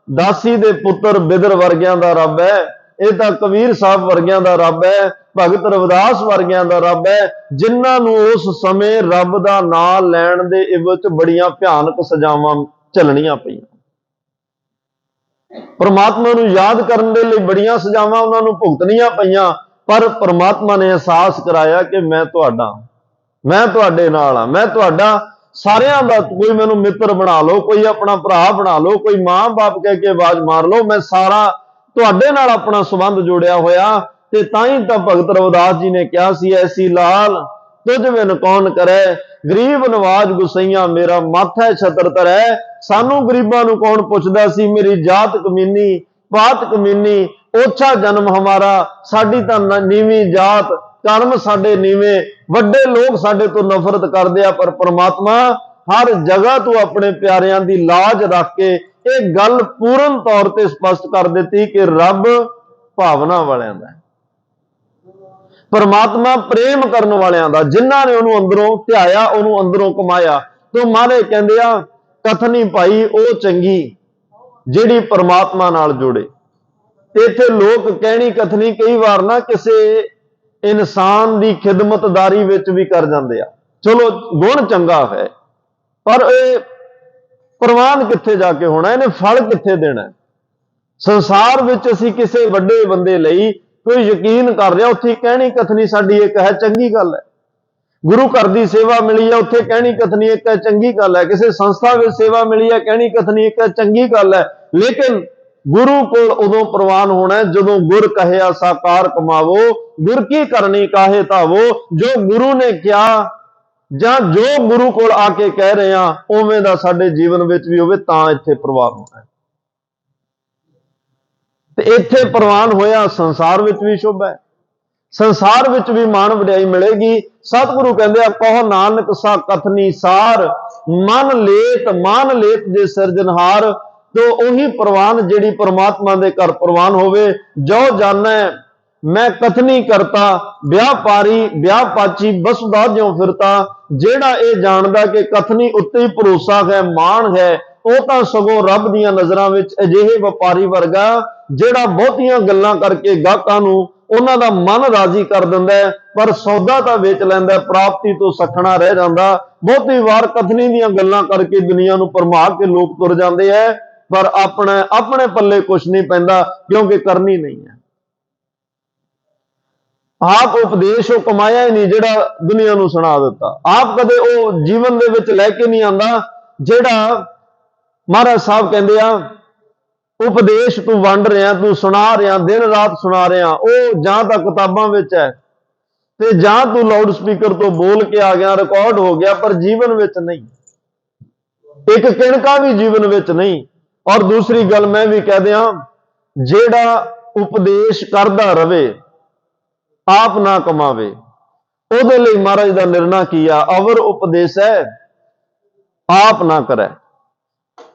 दासी दे पुत्र बिदर वर्गियां दा रब है। ਇਹ ਤਾਂ ਕਬੀਰ ਸਾਹਿਬ ਵਰਗਿਆਂ ਦਾ ਰੱਬ ਹੈ, ਭਗਤ ਰਵਿਦਾਸ ਵਰਗਿਆਂ ਦਾ ਰੱਬ ਹੈ, ਜਿਨ੍ਹਾਂ ਨੂੰ ਉਸ ਸਮੇਂ ਰੱਬ ਦਾ ਨਾਮ ਲੈਣ ਦੇ ਇਵਜ਼ ਬੜੀਆਂ ਭਿਆਨਕ ਸਜ਼ਾਵਾਂ ਝੱਲਣੀਆਂ ਪਈਆਂ। ਪਰਮਾਤਮਾ ਨੂੰ ਯਾਦ ਕਰਨ ਦੇ ਲਈ ਬੜੀਆਂ ਸਜ਼ਾਵਾਂ ਉਹਨਾਂ ਨੂੰ ਭੁਗਤਣੀਆਂ ਪਈਆਂ, ਪਰ ਪਰਮਾਤਮਾ ਨੇ ਅਹਿਸਾਸ ਕਰਾਇਆ ਕਿ ਮੈਂ ਤੁਹਾਡਾ, ਮੈਂ ਤੁਹਾਡੇ ਨਾਲ ਆ, ਮੈਂ ਤੁਹਾਡਾ ਸਾਰਿਆਂ ਦਾ। ਕੋਈ ਮੈਨੂੰ ਮਿੱਤਰ ਬਣਾ ਲਓ, ਕੋਈ ਆਪਣਾ ਭਰਾ ਬਣਾ ਲਓ, ਕੋਈ ਮਾਂ ਬਾਪ ਕਹਿ ਕੇ ਆਵਾਜ਼ ਮਾਰ ਲਓ, ਮੈਂ ਸਾਰਾ ਤੁਹਾਡੇ ਨਾਲ ਆਪਣਾ ਸੰਬੰਧ ਜੋੜਿਆ ਹੋਇਆ। ਤੇ ਤਾਂ ਹੀ ਤਾਂ ਭਗਤ ਰਵਿਦਾਸ ਜੀ ਨੇ ਕਿਹਾ ਸੀ, ਐਸੀ ਲਾਲ ਤੁਝ ਬਿਨ ਕੌਣ ਕਰੈ, ਗਰੀਬ ਨਵਾਜ ਗੁਸਈਆਂ ਮੇਰਾ ਮਾਥੈ ਛਤਰ ਧਰੈ। ਸਾਨੂੰ ਗਰੀਬਾਂ ਨੂੰ ਕੌਣ ਪੁੱਛਦਾ ਸੀ, ਮੇਰੀ ਜਾਤ ਕਮੀਨੀ ਪਾਤ ਕਮੀਨੀ, ਓਛਾ ਜਨਮ ਹਮਾਰਾ, ਸਾਡੀ ਤਾਂ ਨੀਵੀਂ ਜਾਤ, ਕਰਮ ਸਾਡੇ ਨੀਵੇਂ, ਵੱਡੇ ਲੋਕ ਸਾਡੇ ਤੋਂ ਨਫ਼ਰਤ ਕਰਦੇ ਆ। ਪਰ ਪਰਮਾਤਮਾ ਹਰ ਜਗ੍ਹਾ ਤੋਂ ਆਪਣੇ ਪਿਆਰਿਆਂ ਦੀ ਲਾਜ ਰੱਖ ਕੇ ਇਹ ਗੱਲ ਪੂਰਨ ਤੌਰ ਤੇ ਸਪਸ਼ਟ ਕਰ ਦਿੱਤੀ ਕਿ ਰੱਬ ਭਾਵਨਾ ਵਾਲਿਆਂ ਦਾ, ਪਰਮਾਤਮਾ ਪ੍ਰੇਮ ਕਰਨ ਵਾਲਿਆਂ ਦਾ, ਜਿਨ੍ਹਾਂ ਨੇ ਉਹਨੂੰ ਅੰਦਰੋਂ ਧਿਆਇਆ, ਉਹਨੂੰ ਅੰਦਰੋਂ ਕਮਾਇਆ। ਤੋਂ ਮਹਾਰਾਜ ਕਹਿੰਦੇ ਆ, ਕਥਨੀ ਭਾਈ ਉਹ ਚੰਗੀ ਜਿਹੜੀ ਪਰਮਾਤਮਾ ਨਾਲ ਜੁੜੇ। ਇੱਥੇ ਲੋਕ ਕਹਿਣੀ ਕਥਨੀ ਕਈ ਵਾਰ ਨਾ ਕਿਸੇ ਇਨਸਾਨ ਦੀ ਖਿਦਮਤਦਾਰੀ ਵਿੱਚ ਵੀ ਕਰ ਜਾਂਦੇ ਆ। ਚਲੋ ਗੁਣ ਚੰਗਾ ਹੈ, ਪਰ ਇਹ ਪ੍ਰਵਾਨ ਕਿੱਥੇ ਜਾ ਕੇ ਹੋਣਾ, ਇਹਨੇ ਫਲ ਕਿੱਥੇ ਦੇਣਾ। ਸੰਸਾਰ ਵਿੱਚ ਅਸੀਂ ਕਿਸੇ ਵੱਡੇ ਬੰਦੇ ਲਈ ਕੋਈ ਯਕੀਨ ਕਰ ਰਿਹਾ, ਉੱਥੇ ਕਹਿਣੀ ਕਥਨੀ ਸਾਡੀ ਇੱਕ ਹੈ, ਚੰਗੀ ਗੱਲ ਹੈ। ਗੁਰੂ ਘਰ ਦੀ ਸੇਵਾ ਮਿਲੀ ਹੈ, ਉੱਥੇ ਕਹਿਣੀ ਕਥਨੀ ਇੱਕ ਹੈ, ਚੰਗੀ ਗੱਲ ਹੈ। ਕਿਸੇ ਸੰਸਥਾ ਵਿੱਚ ਸੇਵਾ ਮਿਲੀ ਹੈ, ਕਹਿਣੀ ਕਥਨੀ ਇੱਕ ਹੈ, ਚੰਗੀ ਗੱਲ ਹੈ। ਲੇਕਿਨ ਗੁਰੂ ਕੋਲ ਉਦੋਂ ਪ੍ਰਵਾਨ ਹੋਣਾ ਜਦੋਂ ਗੁਰ ਕਹਿਆ ਸਾਕਾਰ ਕਮਾਵੋ, ਗੁਰ ਕੀ ਕਰਨੀ ਕਾਹੇ ਧਾਵੋ। ਜੋ ਗੁਰੂ ਨੇ ਕਿਹਾ ਜਾਂ ਜੋ ਗੁਰੂ ਕੋਲ ਆ ਕੇ ਕਹਿ ਰਹੇ ਆ, ਉਵੇਂ ਦਾ ਸਾਡੇ ਜੀਵਨ ਵਿੱਚ ਵੀ ਹੋਵੇ, ਤਾਂ ਇੱਥੇ ਪ੍ਰਵਾਨ ਹੋਣਾ ਹੈ। ਤੇ ਇੱਥੇ ਪ੍ਰਵਾਨ ਹੋਇਆ, ਸੰਸਾਰ ਵਿੱਚ ਵੀ ਸ਼ੁਭ ਹੈ, ਸੰਸਾਰ ਵਿੱਚ ਵੀ ਮਾਣ ਵਡਿਆਈ ਮਿਲੇਗੀ। ਸਤਿਗੁਰੂ ਕਹਿੰਦੇ ਆ, ਕਹੋ ਨਾਨਕ ਸਾ ਕਥਨੀ ਸਾਰ, ਮਨ ਲੇਤ ਮਾਨ ਲੇਤ ਜੇ ਸਿਰਜਨਹਾਰ। ਤੋ ਉਹੀ ਪ੍ਰਵਾਨ ਜਿਹੜੀ ਪਰਮਾਤਮਾ ਦੇ ਘਰ ਪ੍ਰਵਾਨ ਹੋਵੇ। ਜੋ ਜਾਣੈ ਮੈਂ ਕਥਨੀ ਕਰਤਾ, ਵਿਆਪਾਰੀ ਵਿਆਪਾਚੀ ਬਸੁਦਾ ਜਿਉ ਫਿਰਤਾ। ਜਿਹੜਾ ਇਹ ਜਾਣਦਾ ਕਿ ਕਥਨੀ ਉੱਤੇ ਹੀ ਭਰੋਸਾ ਹੈ, ਮਾਣ ਹੈ, ਉਹ ਤਾਂ ਸਗੋਂ ਰੱਬ ਦੀਆਂ ਨਜ਼ਰਾਂ ਵਿੱਚ ਅਜਿਹੇ ਵਪਾਰੀ ਵਰਗਾ, ਜਿਹੜਾ ਬਹੁਤੀਆਂ ਗੱਲਾਂ ਕਰਕੇ ਗਾਹਕਾਂ ਨੂੰ ਉਹਨਾਂ ਦਾ ਮਨ ਰਾਜ਼ੀ ਕਰ ਦਿੰਦਾ ਹੈ, ਪਰ ਸੌਦਾ ਤਾਂ ਵੇਚ ਲੈਂਦਾ, ਪ੍ਰਾਪਤੀ ਤੋਂ ਸਖਣਾ ਰਹਿ ਜਾਂਦਾ। ਬਹੁਤੀ ਵਾਰ ਕਥਨੀ ਦੀਆਂ ਗੱਲਾਂ ਕਰਕੇ ਦੁਨੀਆ ਨੂੰ ਭਰਮਾ ਕੇ ਲੋਕ ਤੁਰ ਜਾਂਦੇ ਹੈ, ਪਰ ਆਪਣੇ ਪੱਲੇ ਕੁਛ ਨਹੀਂ ਪੈਂਦਾ, ਕਿਉਂਕਿ ਕਰਨੀ ਨਹੀਂ ਹੈ। ਆਪ ਉਪਦੇਸ਼ ਉਹ ਕਮਾਇਆ ਹੀ ਨਹੀਂ ਜਿਹੜਾ ਦੁਨੀਆ ਨੂੰ ਸੁਣਾ ਦਿੱਤਾ। ਆਪ ਕਦੇ ਉਹ ਜੀਵਨ ਦੇ ਵਿੱਚ ਲੈ ਕੇ ਨਹੀਂ ਆਂਦਾ ਜਿਹੜਾ ਮਹਾਰਾਜ ਸਾਹਿਬ ਕਹਿੰਦੇ ਆ, ਉਪਦੇਸ਼ ਤੂੰ ਵੰਡ ਰਿਹਾ, ਤੂੰ ਸੁਣਾ ਰਿਹਾ, ਦਿਨ ਰਾਤ ਸੁਣਾ ਰਿਹਾ, ਉਹ ਜਾਂ ਤਾਂ ਕਿਤਾਬਾਂ ਵਿੱਚ ਹੈ ਤੇ ਜਾਂ ਤੂੰ ਲਾਊਡ ਸਪੀਕਰ ਤੋਂ ਬੋਲ ਕੇ ਆ ਗਿਆ, ਰਿਕਾਰਡ ਹੋ ਗਿਆ, ਪਰ ਜੀਵਨ ਵਿੱਚ ਨਹੀਂ, ਇੱਕ ਕਿਣਕਾ ਵੀ ਜੀਵਨ ਵਿੱਚ ਨਹੀਂ। ਔਰ ਦੂਸਰੀ ਗੱਲ ਮੈਂ ਵੀ ਕਹਿ ਦਿਆਂ, ਜਿਹੜਾ ਉਪਦੇਸ਼ ਕਰਦਾ ਰਵੇ ਆਪ ਨਾ ਕਮਾਵੇ, ਉਹਦੇ ਲਈ ਮਹਾਰਾਜ ਦਾ ਨਿਰਣਾ ਕੀ ਆ, ਅਵਰ ਉਪਦੇਸ਼ ਹੈ ਆਪ ਨਾ ਕਰੇ।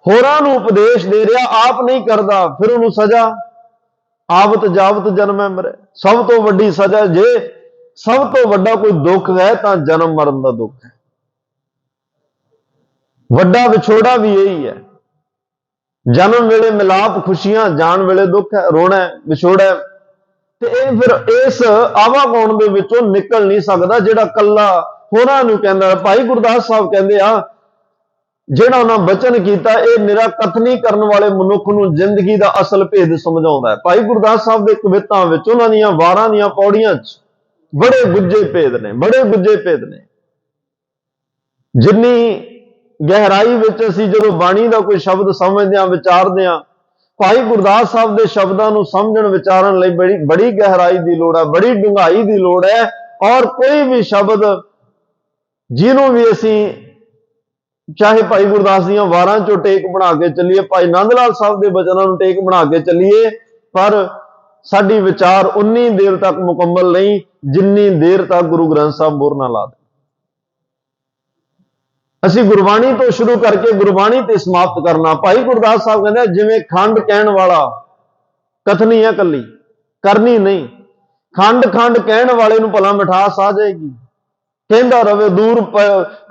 ਹੋਰਾਂ ਨੂੰ ਉਪਦੇਸ਼ ਦੇ ਰਿਹਾ, ਆਪ ਨਹੀਂ ਕਰਦਾ, ਫਿਰ ਉਹਨੂੰ ਸਜ਼ਾ ਆਵਤ ਜਾਵਤ ਜਨਮੈ ਮਰੈ। ਸਭ ਤੋਂ ਵੱਡੀ ਸਜ਼ਾ, ਜੇ ਸਭ ਤੋਂ ਵੱਡਾ ਕੋਈ ਦੁੱਖ ਹੈ ਤਾਂ ਜਨਮ ਮਰਨ ਦਾ ਦੁੱਖ ਹੈ। ਵੱਡਾ ਵਿਛੋੜਾ ਵੀ ਇਹੀ ਹੈ। ਜਨਮ ਵੇਲੇ ਮਿਲਾਪ ਖੁਸ਼ੀਆਂ, ਜਾਣ ਵੇਲੇ ਦੁੱਖ ਹੈ, ਰੋਣਾ ਵਿਛੋੜਾ। ਤੇ ਇਹ ਫਿਰ ਇਸ ਆਵਾਗਾਉਣ ਦੇ ਵਿੱਚੋਂ ਨਿਕਲ ਨਹੀਂ ਸਕਦਾ ਜਿਹੜਾ ਕੱਲਾ ਹੋਰਾਂ ਨੂੰ ਕਹਿੰਦਾ। ਭਾਈ ਗੁਰਦਾਸ ਸਾਹਿਬ ਕਹਿੰਦੇ ਆ, ਜਿਹੜਾ ਉਹਨਾਂ ਬਚਨ ਕੀਤਾ, ਇਹ ਨਿਰਾ ਕਥਨੀ ਕਰਨ ਵਾਲੇ ਮਨੁੱਖ ਨੂੰ ਜ਼ਿੰਦਗੀ ਦਾ ਅਸਲ ਭੇਦ ਸਮਝਾਉਂਦਾ ਹੈ। ਭਾਈ ਗੁਰਦਾਸ ਸਾਹਿਬ ਦੇ ਕਵਿਤਾਂ ਵਿੱਚ, ਉਹਨਾਂ ਦੀਆਂ ਵਾਰਾਂ ਦੀਆਂ ਪੌੜੀਆਂ 'ਚ ਬੜੇ ਗੁੱਝੇ ਭੇਦ ਨੇ, ਬੜੇ ਗੁੱਝੇ ਭੇਦ ਨੇ। ਜਿੰਨੀ ਗਹਿਰਾਈ ਵਿੱਚ ਅਸੀਂ ਜਦੋਂ ਬਾਣੀ ਦਾ ਕੋਈ ਸ਼ਬਦ ਸਮਝਦੇ ਹਾਂ, ਵਿਚਾਰਦੇ ਹਾਂ, ਭਾਈ ਗੁਰਦਾਸ ਸਾਹਿਬ ਦੇ ਸ਼ਬਦਾਂ ਨੂੰ ਸਮਝਣ ਵਿਚਾਰਨ ਲਈ ਬੜੀ ਗਹਿਰਾਈ ਦੀ ਲੋੜ ਹੈ, ਬੜੀ ਡੂੰਘਾਈ ਦੀ ਲੋੜ ਹੈ। ਔਰ ਕੋਈ ਵੀ ਸ਼ਬਦ ਜਿਹਨੂੰ ਵੀ ਅਸੀਂ ਚਾਹੇ ਭਾਈ ਗੁਰਦਾਸ ਦੀਆਂ ਵਾਰਾਂ ਚੋਂ ਟੇਕ ਬਣਾ ਕੇ ਚੱਲੀਏ, ਭਾਈ ਨੰਦ ਲਾਲ ਸਾਹਿਬ ਦੇ ਬਚਨਾਂ ਨੂੰ ਟੇਕ ਬਣਾ ਕੇ ਚੱਲੀਏ, ਪਰ ਸਾਡੀ ਵਿਚਾਰ ਉਨੀ ਦੇਰ ਤੱਕ ਮੁਕੰਮਲ ਨਹੀਂ ਜਿੰਨੀ ਦੇਰ ਤੱਕ ਗੁਰੂ ਗ੍ਰੰਥ ਸਾਹਿਬ ਮੋਹਰ ਨਾ ਲਾ ਦੇ। ਅਸੀਂ ਗੁਰਬਾਣੀ ਤੋਂ ਸ਼ੁਰੂ ਕਰਕੇ ਗੁਰਬਾਣੀ ਤੇ ਸਮਾਪਤ ਕਰਨਾ। ਭਾਈ ਗੁਰਦਾਸ ਸਾਹਿਬ ਕਹਿੰਦੇ ਜਿਵੇਂ ਖੰਡ ਕਹਿਣ ਵਾਲਾ, ਕਥਨੀ ਹੈ ਕੱਲੀ, ਕਰਨੀ ਨਹੀਂ। ਖੰਡ ਖੰਡ ਕਹਿਣ ਵਾਲੇ ਨੂੰ ਭਲਾ ਮਿਠਾਸ ਆ ਜਾਏਗੀ। ਕਹਿੰਦਾ ਰਵੇ, ਦੂਰ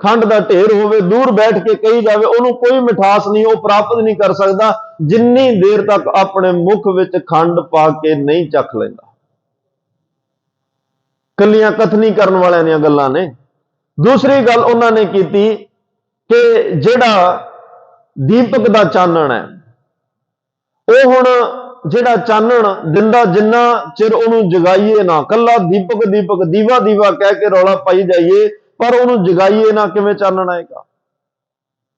ਖੰਡ ਦਾ ਢੇਰ ਹੋਵੇ, ਦੂਰ ਬੈਠ ਕੇ ਕਹੀ ਜਾਵੇ, ਉਹਨੂੰ ਕੋਈ ਮਿਠਾਸ ਨਹੀਂ, ਉਹ ਪ੍ਰਾਪਤ ਨਹੀਂ ਕਰ ਸਕਦਾ ਜਿੰਨੀ ਦੇਰ ਤੱਕ ਆਪਣੇ ਮੁਖ ਵਿੱਚ ਖੰਡ ਪਾ ਕੇ ਨਹੀਂ ਚੱਖ ਲੈਂਦਾ। ਕੱਲੀਆਂ ਕਥਨੀ ਕਰਨ ਵਾਲਿਆਂ ਦੀਆਂ ਗੱਲਾਂ ਨੇ। ਦੂਸਰੀ ਗੱਲ ਉਹਨਾਂ ਨੇ ਕੀਤੀ ਕਿ ਜਿਹੜਾ ਦੀਪਕ ਦਾ ਚਾਨਣ ਹੈ, ਉਹ ਹੁਣ ਜਿਹੜਾ ਚਾਨਣ ਦਿੰਦਾ, ਜਿੰਨਾ ਚਿਰ ਉਹਨੂੰ ਜਗਾਈਏ ਨਾ, ਕੱਲਾ ਦੀਪਕ ਦੀਪਕ ਦੀਵਾ ਦੀਵਾ ਕਹਿ ਕੇ ਰੌਲਾ ਪਾਈ ਜਾਈਏ, ਪਰ ਉਹਨੂੰ ਜਗਾਈਏ ਨਾ, ਕਿਵੇਂ ਚਾਨਣ ਆਏਗਾ?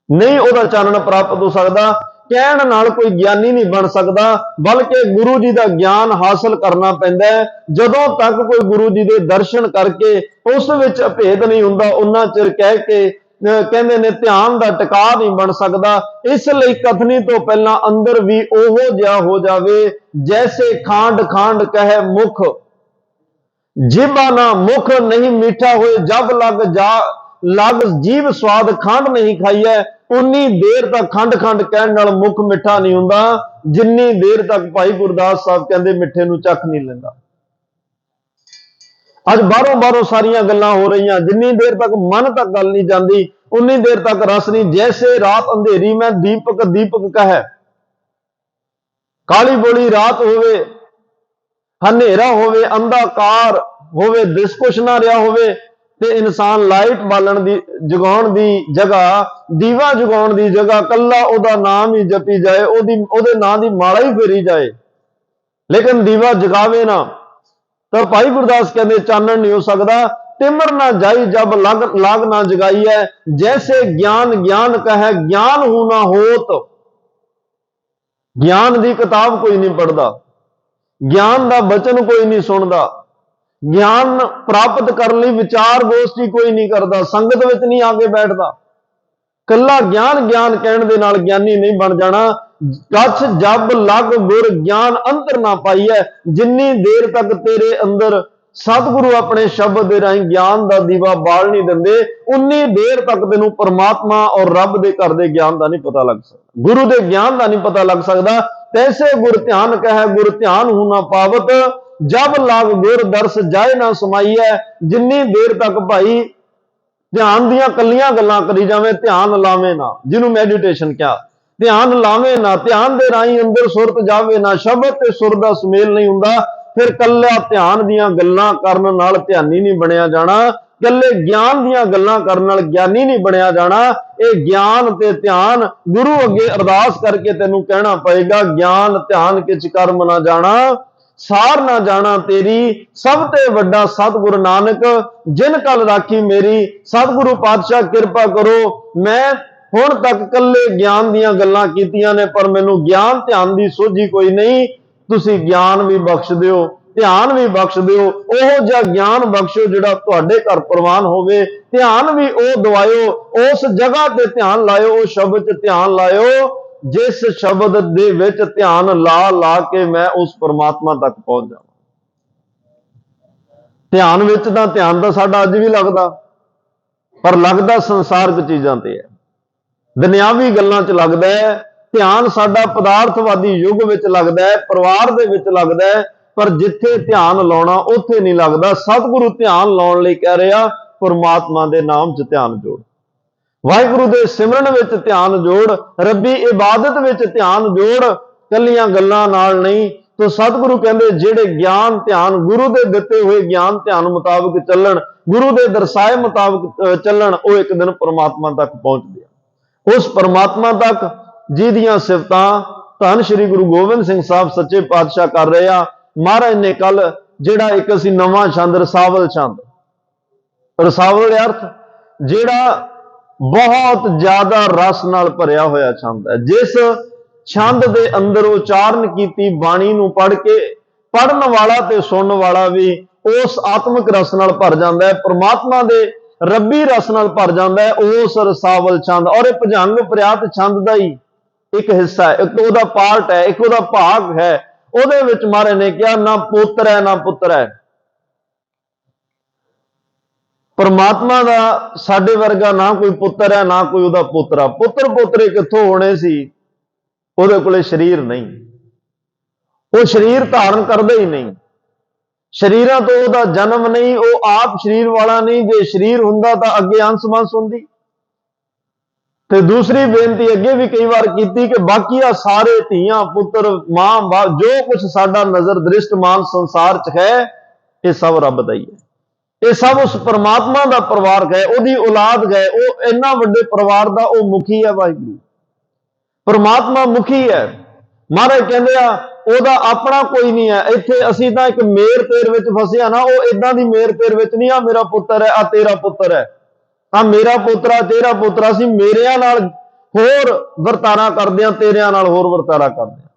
ਨਹੀਂ ਉਹਦਾ ਚਾਨਣ ਪ੍ਰਾਪਤ ਹੋ ਸਕਦਾ। ਕਹਿਣ ਨਾਲ ਕੋਈ ਗਿਆਨੀ ਨਹੀਂ ਬਣ ਸਕਦਾ, ਬਲਕਿ ਗੁਰੂ ਜੀ ਦਾ ਗਿਆਨ ਹਾਸਲ ਕਰਨਾ ਪੈਂਦਾ ਹੈ। ਜਦੋਂ ਤੱਕ ਕੋਈ ਗੁਰੂ ਜੀ ਦੇ ਦਰਸ਼ਨ ਕਰਕੇ ਉਸ ਵਿੱਚ ਅਭੇਦ ਨਹੀਂ ਹੁੰਦਾ, ਉਹਨਾਂ ਚਿਰ ਕਹਿ ਕੇ ਕਹਿੰਦੇ ਨੇ ਧਿਆਨ ਦਾ ਟਿਕਾ ਨਹੀਂ ਬਣ ਸਕਦਾ। ਇਸ ਲਈ ਕਥਨੀ ਤੋਂ ਪਹਿਲਾਂ ਅੰਦਰ ਵੀ ਉਹੋ ਜਿਹਾ ਹੋ ਜਾਵੇ, ਜੈਸੇ ਖਾਂਡ ਖਾਂਡ ਕਹੇ ਮੁਖ, ਜਿਬਾ ਨਾ ਮੁਖ ਨਹੀਂ ਮੀਠਾ ਹੋਏ, ਜਬ ਲੱਗ ਜੀਵ ਸਵਾਦ ਖੰਡ ਨਹੀਂ ਖਾਈਐ। ਉਨੀ ਦੇਰ ਤੱਕ ਖੰਡ ਖੰਡ ਕਹਿਣ ਨਾਲ ਮੁਖ ਮਿੱਠਾ ਨਹੀਂ ਹੁੰਦਾ, ਜਿੰਨੀ ਦੇਰ ਤੱਕ ਭਾਈ ਗੁਰਦਾਸ ਸਾਹਿਬ ਕਹਿੰਦੇ ਮਿੱਠੇ ਨੂੰ ਚੱਖ ਨਹੀਂ ਲੈਂਦਾ। ਅੱਜ ਬਾਹਰੋਂ ਸਾਰੀਆਂ ਗੱਲਾਂ ਹੋ ਰਹੀਆਂ, ਜਿੰਨੀ ਦੇਰ ਤੱਕ ਮਨ ਤੱਕ ਗੱਲ ਨਹੀਂ ਜਾਂਦੀ, ਉਨੀ ਦੇਰ ਤੱਕ ਰਸ ਨਹੀਂ। ਜੈਸੇ ਰਾਤ ਅੰਧੇਰੀ ਮੈਂ ਦੀਪਕ ਦੀਪਕ ਕਹੈ, ਕਾਲੀ ਬੋਲੀ ਰਾਤ ਹੋਵੇ, ਹਨੇਰਾ ਹੋਵੇ, ਅੰਧਕਾਰ ਹੋਵੇ, ਦਿਸ ਕੁਛ ਨਾ ਰਿਹਾ ਹੋਵੇ, ਤੇ ਇਨਸਾਨ ਲਾਈਟ ਬਾਲਣ ਦੀ ਜਗਾਉਣ ਦੀ ਜਗ੍ਹਾ, ਦੀਵਾ ਜਗਾਉਣ ਦੀ ਜਗ੍ਹਾ ਕੱਲਾ ਉਹਦਾ ਨਾਮ ਹੀ ਜਪੀ ਜਾਏ, ਉਹਦੇ ਨਾਂ ਦੀ ਮਾਲਾ ਹੀ ਫੇਰੀ ਜਾਏ, ਲੇਕਿਨ ਦੀਵਾ ਜਗਾਵੇ ਨਾ, ਤਾਂ ਭਾਈ ਗੁਰਦਾਸ ਕਹਿੰਦੇ ਚਾਨਣ ਨਹੀਂ ਹੋ ਸਕਦਾ। ਤਿਮਰ ਨਾ ਜਾਈ ਜਬ ਲਾਗ ਨਾ ਜਗਾਈ ਹੈ, ਜੈਸੇ ਗਿਆਨ ਗਿਆਨ ਕਹੈ ਗਿਆਨ ਹੂ ਨਾ ਹੋਤ। ਗਿਆਨ ਦੀ ਕਿਤਾਬ ਕੋਈ ਨਹੀਂ ਪੜ੍ਹਦਾ, ਗਿਆਨ ਦਾ ਬਚਨ ਕੋਈ ਨਹੀਂ ਸੁਣਦਾ, ਗਿਆਨ ਪ੍ਰਾਪਤ ਕਰਨ ਲਈ ਵਿਚਾਰ ਗੋਸ਼ਟੀ ਕੋਈ ਨਹੀਂ ਕਰਦਾ, ਸੰਗਤ ਵਿੱਚ ਨਹੀਂ ਆ ਕੇ ਬੈਠਦਾ। ਕੱਲਾ ਗਿਆਨ ਗਿਆਨ ਕਹਿਣ ਦੇ ਨਾਲ ਗਿਆਨੀ ਨਹੀਂ ਬਣ ਜਾਣਾ। ਕੱਛ ਜਬ ਲਗ ਗੁਰ ਗਿਆਨ ਅੰਤਰ ਨਾ ਪਾਈਐ, ਜਿੰਨੀ ਦੇਰ ਤੱਕ ਤੇਰੇ ਅੰਦਰ ਸਤਿਗੁਰੂ ਆਪਣੇ ਸ਼ਬਦ ਦੇ ਰਾਹੀਂ ਗਿਆਨ ਦਾ ਦੀਵਾ ਬਾਲ ਨਹੀਂ ਦਿੰਦੇ, ਉਨੀ ਦੇਰ ਤੱਕ ਤੈਨੂੰ ਪਰਮਾਤਮਾ ਔਰ ਰੱਬ ਦੇ ਘਰ ਦੇ ਗਿਆਨ ਦਾ ਨਹੀਂ ਪਤਾ ਲੱਗ ਸਕਦਾ, ਗੁਰੂ ਦੇ ਗਿਆਨ ਦਾ ਨਹੀਂ ਪਤਾ ਲੱਗ ਸਕਦਾ। ਤੈਸੇ ਗੁਰ ਧਿਆਨ ਕਹੈ ਗੁਰ ਧਿਆਨ ਹੂ ਨਾ ਪਾਵਤ, ਜਬ ਲਾਗ ਗੁਰ ਦਰਸ ਜਾਏ ਨਾ ਸਮਾਈਐ। ਜਿੰਨੀ ਦੇਰ ਤੱਕ ਭਾਈ ਧਿਆਨ ਦੀਆਂ ਕੱਲੀਆਂ ਗੱਲਾਂ ਕਰੀ ਜਾਵੇ, ਧਿਆਨ ਲਾਵੇ ਨਾ, ਜਿਹਨੂੰ ਮੈਡੀਟੇਸ਼ਨ ਕਿਹਾ, ਧਿਆਨ ਲਾਵੇ ਨਾ, ਧਿਆਨ ਦੇ ਰਾਹੀਂ ਅੰਦਰ ਸੁਰਤ ਜਾਵੇ ਨਾ, ਸ਼ਬਦ ਤੇ ਸੁਰ ਦਾ ਸੁਮੇਲ ਨਹੀਂ ਹੁੰਦਾ, ਫਿਰ ਕੱਲਾ ਧਿਆਨ ਦੀਆਂ ਗੱਲਾਂ ਕਰਨ ਨਾਲ ਧਿਆਨੀ ਨਹੀਂ ਬਣਿਆ ਜਾਣਾ, ਕੱਲੇ ਗਿਆਨ ਦੀਆਂ ਗੱਲਾਂ ਕਰਨ ਨਾਲ ਗਿਆਨੀ ਨਹੀਂ ਬਣਿਆ ਜਾਣਾ। ਇਹ ਗਿਆਨ ਤੇ ਧਿਆਨ ਗੁਰੂ ਅੱਗੇ ਅਰਦਾਸ ਕਰਕੇ ਤੈਨੂੰ ਕਹਿਣਾ ਪਏਗਾ, ਗਿਆਨ ਧਿਆਨ ਕਿਛ ਕਰਮ ਨਾ ਜਾਣਾ, ਸਾਰ ਨਾ ਜਾਣਾ ਤੇਰੀ, ਸਭ ਤੇ ਵੱਡਾ ਸਤਿਗੁਰ ਨਾਨਕ, ਜਿਨ ਕਲ ਰਾਖੀ ਮੇਰੀ। ਸਤਿਗੁਰੂ ਪਾਤਸ਼ਾਹ ਕਿਰਪਾ ਕਰੋ, ਮੈਂ ਹੁਣ ਤੱਕ ਕੱਲੇ ਗਿਆਨ ਦੀਆਂ ਗੱਲਾਂ ਕੀਤੀਆਂ ਨੇ, ਪਰ ਮੈਨੂੰ ਗਿਆਨ ਧਿਆਨ ਦੀ ਸੋਝੀ ਕੋਈ ਨਹੀਂ। ਤੁਸੀਂ ਗਿਆਨ ਵੀ ਬਖਸ਼ ਦਿਓ, ਧਿਆਨ ਵੀ ਬਖਸ਼ ਦਿਓ, ਉਹ ਜਿਹਾ ਗਿਆਨ ਬਖਸ਼ੋ ਜਿਹੜਾ ਤੁਹਾਡੇ ਘਰ ਪ੍ਰਵਾਨ ਹੋਵੇ। ਧਿਆਨ ਵੀ ਉਹ ਦਵਾਇਓ, ਉਸ ਜਗ੍ਹਾ ਤੇ ਧਿਆਨ ਲਾਇਓ, ਉਹ ਸ਼ਬਦ 'ਚ ਧਿਆਨ ਲਾਇਓ ਜਿਸ ਸ਼ਬਦ ਦੇ ਵਿੱਚ ਧਿਆਨ ਲਾ ਕੇ ਮੈਂ ਉਸ ਪਰਮਾਤਮਾ ਤੱਕ ਪਹੁੰਚ ਜਾਵਾਂ। ਧਿਆਨ ਵਿੱਚ ਤਾਂ ਧਿਆਨ ਦਾ ਸਾਡਾ ਅੱਜ ਵੀ ਲੱਗਦਾ, ਪਰ ਲੱਗਦਾ ਸੰਸਾਰਕ ਚੀਜ਼ਾਂ ਤੇ ਹੈ, ਦੁਨਿਆਵੀ ਗੱਲਾਂ 'ਚ ਲੱਗਦਾ ਹੈ। ਧਿਆਨ ਸਾਡਾ ਪਦਾਰਥਵਾਦੀ ਯੁੱਗ ਵਿੱਚ ਲੱਗਦਾ ਹੈ, ਪਰਿਵਾਰ ਦੇ ਵਿੱਚ ਲੱਗਦਾ ਹੈ, ਪਰ ਜਿੱਥੇ ਧਿਆਨ ਲਾਉਣਾ ਉੱਥੇ ਨਹੀਂ ਲੱਗਦਾ। ਸਤਿਗੁਰੂ ਧਿਆਨ ਲਾਉਣ ਲਈ ਕਹਿ ਰਿਹਾ, ਪਰਮਾਤਮਾ ਦੇ ਨਾਮ 'ਚ ਧਿਆਨ ਜੋੜ, ਵਾਹਿਗੁਰੂ ਦੇ ਸਿਮਰਨ ਵਿੱਚ ਧਿਆਨ ਜੋੜ, ਰੱਬੀ ਇਬਾਦਤ ਵਿੱਚ ਧਿਆਨ ਜੋੜ, ਕੱਲੀਆਂ ਗੱਲਾਂ ਨਾਲ ਨਹੀਂ। ਤੋ ਸਤਿਗੁਰੂ ਕਹਿੰਦੇ ਜਿਹੜੇ ਗਿਆਨ ਧਿਆਨ ਗੁਰੂ ਦੇ ਦਿੱਤੇ ਹੋਏ ਗਿਆਨ ਧਿਆਨ ਮੁਤਾਬਕ ਚੱਲਣ, ਗੁਰੂ ਦੇ ਦਰਸਾਏ ਮੁਤਾਬਕ ਚੱਲਣ, ਉਹ ਇੱਕ ਦਿਨ ਪਰਮਾਤਮਾ ਤੱਕ ਪਹੁੰਚਦੇ ਆ। ਉਸ ਪਰਮਾਤਮਾ ਤੱਕ ਜਿਹਦੀਆਂ ਸਿਫਤਾਂ ਧੰਨ ਸ਼੍ਰੀ ਗੁਰੂ ਗੋਬਿੰਦ ਸਿੰਘ ਸਾਹਿਬ ਸੱਚੇ ਪਾਤਸ਼ਾਹ ਕਰ ਰਹੇ ਆ। ਮਹਾਰਾਜ ਨੇ ਕੱਲ ਜਿਹੜਾ ਇੱਕ ਅਸੀਂ ਨਵਾਂ ਛੰਦ ਰਸਾਵਲ ਛੰਦ, ਰਸਾਵਲ ਅਰਥ ਜਿਹੜਾ ਬਹੁਤ ਜ਼ਿਆਦਾ ਰਸ ਨਾਲ ਭਰਿਆ ਹੋਇਆ ਛੰਦ ਹੈ, ਜਿਸ ਛੰਦ ਦੇ ਅੰਦਰ ਉਚਾਰਨ ਕੀਤੀ ਬਾਣੀ ਨੂੰ ਪੜ੍ਹ ਕੇ ਪੜ੍ਹਨ ਵਾਲਾ ਤੇ ਸੁਣਨ ਵਾਲਾ ਵੀ ਉਸ ਆਤਮਿਕ ਰਸ ਨਾਲ ਭਰ ਜਾਂਦਾ ਹੈ, ਪਰਮਾਤਮਾ ਦੇ ਰੱਬੀ ਰਸ ਨਾਲ ਭਰ ਜਾਂਦਾ ਹੈ, ਉਸ ਰਸਾਵਲ ਛੰਦ। ਔਰ ਇਹ ਭਜੰਗ ਪ੍ਰਿਆਤ ਛੰਦ ਦਾ ਹੀ ਇੱਕ ਹਿੱਸਾ ਹੈ, ਇੱਕ ਉਹਦਾ ਪਾਰਟ ਹੈ, ਇੱਕ ਉਹਦਾ ਭਾਗ ਹੈ। ਉਹਦੇ ਵਿੱਚ ਮਹਾਰਾਜ ਨੇ ਕਿਹਾ, ਨਾ ਪੁੱਤਰ ਹੈ ਨਾ ਪੁੱਤਰ ਹੈ। ਪਰਮਾਤਮਾ ਦਾ ਸਾਡੇ ਵਰਗਾ ਨਾ ਕੋਈ ਪੁੱਤਰ ਹੈ, ਨਾ ਕੋਈ ਉਹਦਾ ਪੋਤਰਾ। ਪੁੱਤਰ ਪੋਤਰੇ ਕਿੱਥੋਂ ਹੋਣੇ ਸੀ? ਉਹਦੇ ਕੋਲੇ ਸਰੀਰ ਨਹੀਂ, ਉਹ ਸਰੀਰ ਧਾਰਨ ਕਰਦਾ ਹੀ ਨਹੀਂ। ਸ਼ਰੀਰਾਂ ਤੋਂ ਉਹਦਾ ਜਨਮ ਨਹੀਂ, ਉਹ ਆਪ ਸਰੀਰ ਵਾਲਾ ਨਹੀਂ। ਜੇ ਸਰੀਰ ਹੁੰਦਾ ਤਾਂ ਅੱਗੇ ਅੰਸ ਬੰਸ ਹੁੰਦੀ। ਤੇ ਦੂਸਰੀ ਬੇਨਤੀ ਅੱਗੇ ਵੀ ਕਈ ਵਾਰ ਕੀਤੀ ਕਿ ਬਾਕੀ ਆ ਸਾਰੇ ਧੀਆਂ ਪੁੱਤਰ ਮਾਂ ਬਾਪ ਜੋ ਕੁਝ ਸਾਡਾ ਨਜ਼ਰ ਦ੍ਰਿਸ਼ਟਮਾਨ ਸੰਸਾਰ 'ਚ ਹੈ, ਇਹ ਸਭ ਰੱਬ ਦਾ ਹੀ ਹੈ। ਇਹ ਸਭ ਉਸ ਪਰਮਾਤਮਾ ਦਾ ਪਰਿਵਾਰ ਹੈ, ਉਹਦੀ ਔਲਾਦ ਹੈ। ਉਹ ਇੰਨਾ ਵੱਡੇ ਪਰਿਵਾਰ ਦਾ ਉਹ ਮੁਖੀ ਹੈ। ਵਾਹਿਗੁਰੂ ਪਰਮਾਤਮਾ ਮੁਖੀ ਹੈ। ਮਹਾਰਾਜ ਕਹਿੰਦੇ ਆ ਉਹਦਾ ਆਪਣਾ ਕੋਈ ਨਹੀਂ ਹੈ। ਇੱਥੇ ਅਸੀਂ ਤਾਂ ਇੱਕ ਮੇਰ ਤੇਰ ਵਿੱਚ ਫਸਿਆ ਨਾ, ਉਹ ਇਦਾਂ ਦੀ ਮੇਰ ਤੇਰ ਵਿੱਚ ਨਹੀਂ। ਆ ਮੇਰਾ ਪੁੱਤਰ ਹੈ, ਆ ਤੇਰਾ ਪੁੱਤਰ ਹੈ, ਆ ਮੇਰਾ ਪੋਤਰਾ ਤੇਰਾ ਪੋਤਰਾ। ਅਸੀਂ ਮੇਰਿਆਂ ਨਾਲ ਹੋਰ ਵਰਤਾਰਾ ਕਰਦੇ ਆ, ਤੇਰਿਆਂ ਨਾਲ ਹੋਰ ਵਰਤਾਰਾ ਕਰਦੇ ਆ।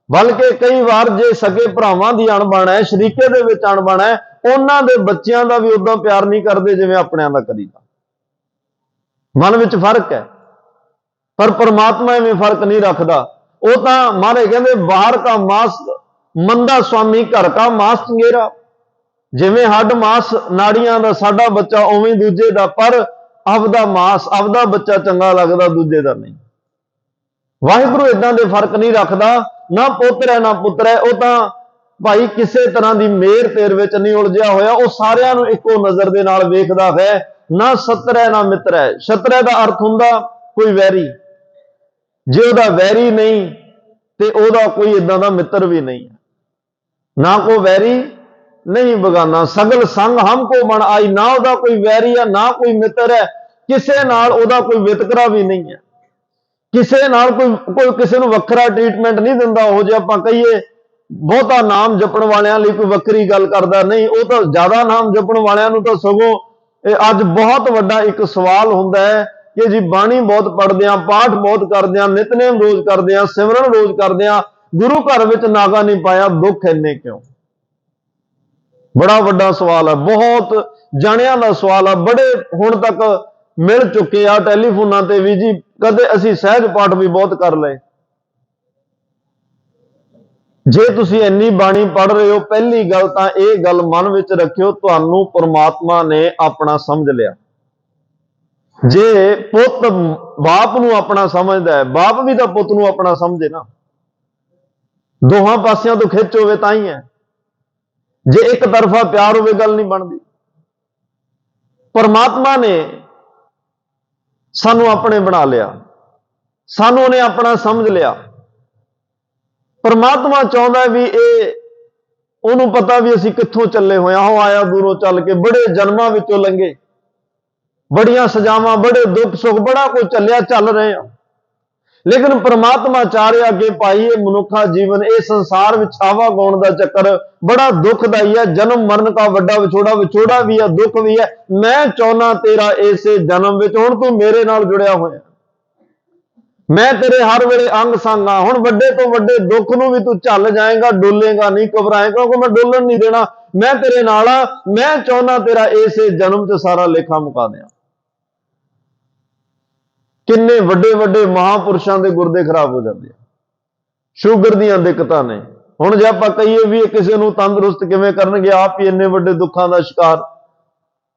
ਬਲਕਿ ਕਈ ਵਾਰ ਜੇ ਸਕੇ ਭਰਾਵਾਂ ਦੀ ਅਣਬਣ ਹੈ, ਸ਼ਰੀਕੇ ਦੇ ਵਿੱਚ ਅਣਬਣ ਹੈ, ਉਹਨਾਂ ਦੇ ਬੱਚਿਆਂ ਦਾ ਵੀ ਉਦਾਂ ਪਿਆਰ ਨਹੀਂ ਕਰਦੇ ਜਿਵੇਂ ਆਪਣਿਆਂ ਦਾ ਕਰੀਦਾ। ਮਨ ਵਿੱਚ ਫਰਕ ਹੈ, ਪਰ ਪਰਮਾਤਮਾ ਐਵੇਂ ਫਰਕ ਨਹੀਂ ਰੱਖਦਾ। ਉਹ ਤਾਂ ਮਹਾਰਾਜ ਕਹਿੰਦੇ ਬਾਹਰ ਕਾ ਮਾਸ ਮੰਦਾ ਸੁਆਮੀ, ਘਰ ਕਾ ਮਾਸ ਚੰਗੇਰਾ। ਜਿਵੇਂ ਹੱਡ ਮਾਸ ਨਾੜੀਆਂ ਦਾ ਸਾਡਾ ਬੱਚਾ, ਉਵੇਂ ਦੂਜੇ ਦਾ। ਪਰ ਆਪਦਾ ਮਾਸ ਆਪਦਾ ਬੱਚਾ ਚੰਗਾ ਲੱਗਦਾ, ਦੂਜੇ ਦਾ ਨਹੀਂ। ਵਾਹਿਗੁਰੂ ਇਦਾਂ ਦੇ ਫਰਕ ਨਹੀਂ ਰੱਖਦਾ। ਨਾ ਪੁੱਤਰ ਹੈ ਨਾ ਪੁੱਤਰ ਹੈ। ਉਹ ਤਾਂ ਭਾਈ ਕਿਸੇ ਤਰ੍ਹਾਂ ਦੀ ਮੇਰ ਤੇਰ ਵਿੱਚ ਨਹੀਂ ਉਲਝਿਆ ਹੋਇਆ। ਉਹ ਸਾਰਿਆਂ ਨੂੰ ਇੱਕੋ ਨਜ਼ਰ ਦੇ ਨਾਲ ਵੇਖਦਾ ਹੈ। ਨਾ ਸੱਤਰ ਹੈ ਨਾ ਮਿੱਤਰ ਹੈ। ਸ਼ਤਰੈ ਦਾ ਅਰਥ ਹੁੰਦਾ ਕੋਈ ਵੈਰੀ। ਜੇ ਉਹਦਾ ਵੈਰੀ ਨਹੀਂ ਤੇ ਉਹਦਾ ਕੋਈ ਇਦਾਂ ਦਾ ਮਿੱਤਰ ਵੀ ਨਹੀਂ ਹੈ। ਨਾ ਕੋ ਵੈਰੀ ਨਹੀਂ ਬਗਾਨਾ, ਸਗਲ ਸੰਗ ਹਮਕੋ ਬਣ ਆਈ। ਨਾ ਉਹਦਾ ਕੋਈ ਵੈਰੀ ਹੈ ਨਾ ਕੋਈ ਮਿੱਤਰ ਹੈ। ਕਿਸੇ ਨਾਲ ਉਹਦਾ ਕੋਈ ਵਿਤਕਰਾ ਵੀ ਨਹੀਂ ਹੈ। ਕਿਸੇ ਨਾਲ ਕੋਈ ਕਿਸੇ ਨੂੰ ਵੱਖਰਾ ਟ੍ਰੀਟਮੈਂਟ ਨਹੀਂ ਦਿੰਦਾ। ਉਹ ਜੇ ਆਪਾਂ ਕਹੀਏ ਬਹੁਤਾ ਨਾਮ ਜਪਣ ਵਾਲਿਆਂ ਲਈ ਕੋਈ ਵੱਖਰੀ ਗੱਲ ਕਰਦਾ ਨਹੀਂ। ਉਹ ਤਾਂ ਜ਼ਿਆਦਾ ਨਾਮ ਜਪਣ ਵਾਲਿਆਂ ਨੂੰ ਤਾਂ ਸਗੋਂ ਅੱਜ ਬਹੁਤ ਵੱਡਾ ਇੱਕ ਸਵਾਲ ਹੁੰਦਾ ਹੈ ਕਿ ਜੀ ਬਾਣੀ ਬਹੁਤ ਪੜ੍ਹਦੇ ਆ, ਪਾਠ ਬਹੁਤ ਕਰਦੇ ਆ, ਨਿਤਨੇਮ ਰੋਜ਼ ਕਰਦੇ ਆ, ਸਿਮਰਨ ਰੋਜ਼ ਕਰਦੇ ਆ, ਗੁਰੂ ਘਰ ਵਿੱਚ ਨਾਗਾ ਨਹੀਂ ਪਾਇਆ, ਦੁੱਖ ਇੰਨੇ ਕਿਉਂ? ਬੜਾ ਵੱਡਾ ਸਵਾਲ ਹੈ, ਬਹੁਤ ਜਾਣਿਆਂ ਦਾ ਸਵਾਲ ਹੈ। ਬੜੇ ਹੁਣ ਤੱਕ ਮਿਲ ਚੁੱਕੇ ਆ ਟੈਲੀਫੋਨਾਂ ਤੇ ਵੀ ਜੀ। ਕਦੇ ਅਸੀਂ ਸਹਿਜ ਪਾਠ ਵੀ ਬਹੁਤ ਕਰ ਲਏ। ਜੇ ਤੁਸੀਂ ਇੰਨੀ ਬਾਣੀ ਪੜ੍ਹ ਰਹੇ ਹੋ, ਪਹਿਲੀ ਗੱਲ ਤਾਂ ਇਹ ਗੱਲ ਮਨ ਵਿੱਚ ਰੱਖਿਓ, ਤੁਹਾਨੂੰ ਪਰਮਾਤਮਾ ਨੇ ਆਪਣਾ ਸਮਝ ਲਿਆ। ਜੇ ਪੁੱਤ ਬਾਪ ਨੂੰ ਆਪਣਾ ਸਮਝਦਾ ਹੈ, ਬਾਪ ਵੀ ਤਾਂ ਪੁੱਤ ਨੂੰ ਆਪਣਾ ਸਮਝੇ ਨਾ। ਦੋਹਾਂ ਪਾਸਿਆਂ ਤੋਂ ਖਿੱਚ ਹੋਵੇ ਤਾਂ ਹੀ ਹੈ। ਜੇ ਇੱਕ ਤਰਫਾ ਪਿਆਰ ਹੋਵੇ ਗੱਲ ਨਹੀਂ ਬਣਦੀ। ਪਰਮਾਤਮਾ ਨੇ ਸਾਨੂੰ ਆਪਣੇ ਬਣਾ ਲਿਆ, ਸਾਨੂੰ ਉਹਨੇ ਆਪਣਾ ਸਮਝ ਲਿਆ। ਪਰਮਾਤਮਾ ਚਾਹੁੰਦਾ ਵੀ ਇਹ ਉਹਨੂੰ ਪਤਾ ਵੀ ਅਸੀਂ ਕਿੱਥੋਂ ਚੱਲੇ ਹੋਏ ਹਾਂ। ਉਹ ਆਇਆ ਦੂਰੋਂ ਚੱਲ ਕੇ, ਬੜੇ ਜਨਮਾਂ ਵਿੱਚੋਂ ਲੰਘੇ, ਬੜੀਆਂ ਸਜ਼ਾਵਾਂ, ਬੜੇ ਦੁੱਖ ਸੁੱਖ, ਬੜਾ ਕੁਝ ਚੱਲ ਰਹੇ ਆ। ਲੇਕਿਨ ਪਰਮਾਤਮਾ ਚਾਹ ਰਿਹਾ ਕਿ ਭਾਈ ਇਹ ਮਨੁੱਖਾ ਜੀਵਨ, ਇਹ ਸੰਸਾਰ ਵਿੱਚ ਛਾਵਾ ਗਾਉਣ ਦਾ ਚੱਕਰ ਬੜਾ ਦੁੱਖਦਾਈ ਹੈ। ਜਨਮ ਮਰਨ ਦਾ ਵੱਡਾ ਵਿਛੋੜਾ ਵੀ ਹੈ, ਦੁੱਖ ਵੀ ਹੈ। ਮੈਂ ਚਾਹੁੰਦਾ ਤੇਰਾ ਇਸੇ ਜਨਮ ਵਿੱਚ, ਹੁਣ ਤੂੰ ਮੇਰੇ ਨਾਲ ਜੁੜਿਆ ਹੋਇਆ, ਮੈਂ ਤੇਰੇ ਹਰ ਵੇਲੇ ਅੰਗ ਸੰਗ ਹਾਂ। ਹੁਣ ਵੱਡੇ ਤੋਂ ਵੱਡੇ ਦੁੱਖ ਨੂੰ ਵੀ ਤੂੰ ਝੱਲ ਜਾਏਗਾ, ਡੋਲੇਗਾ ਨਹੀਂ, ਘਬਰਾਏਗਾ, ਕਿਉਂਕਿ ਮੈਂ ਡੋਲਣ ਨਹੀਂ ਦੇਣਾ। ਮੈਂ ਤੇਰੇ ਨਾਲ ਆ। ਮੈਂ ਚਾਹੁੰਦਾ ਤੇਰਾ ਇਸੇ ਜਨਮ 'ਚ ਸਾਰਾ ਲੇਖਾ ਮੁਕਾ ਦਿਆਂ। ਕਿੰਨੇ ਵੱਡੇ ਵੱਡੇ ਮਹਾਂਪੁਰਸ਼ਾਂ ਦੇ ਗੁਰਦੇ ਖਰਾਬ ਹੋ ਜਾਂਦੇ ਆ, ਸ਼ੂਗਰ ਦੀਆਂ ਦਿੱਕਤਾਂ ਨੇ। ਹੁਣ ਜੇ ਆਪਾਂ ਕਹੀਏ ਵੀ ਇਹ ਕਿਸੇ ਨੂੰ ਤੰਦਰੁਸਤ ਕਿਵੇਂ ਕਰਨਗੇ, ਆਪ ਹੀ ਇੰਨੇ ਵੱਡੇ ਦੁੱਖਾਂ ਦਾ ਸ਼ਿਕਾਰ,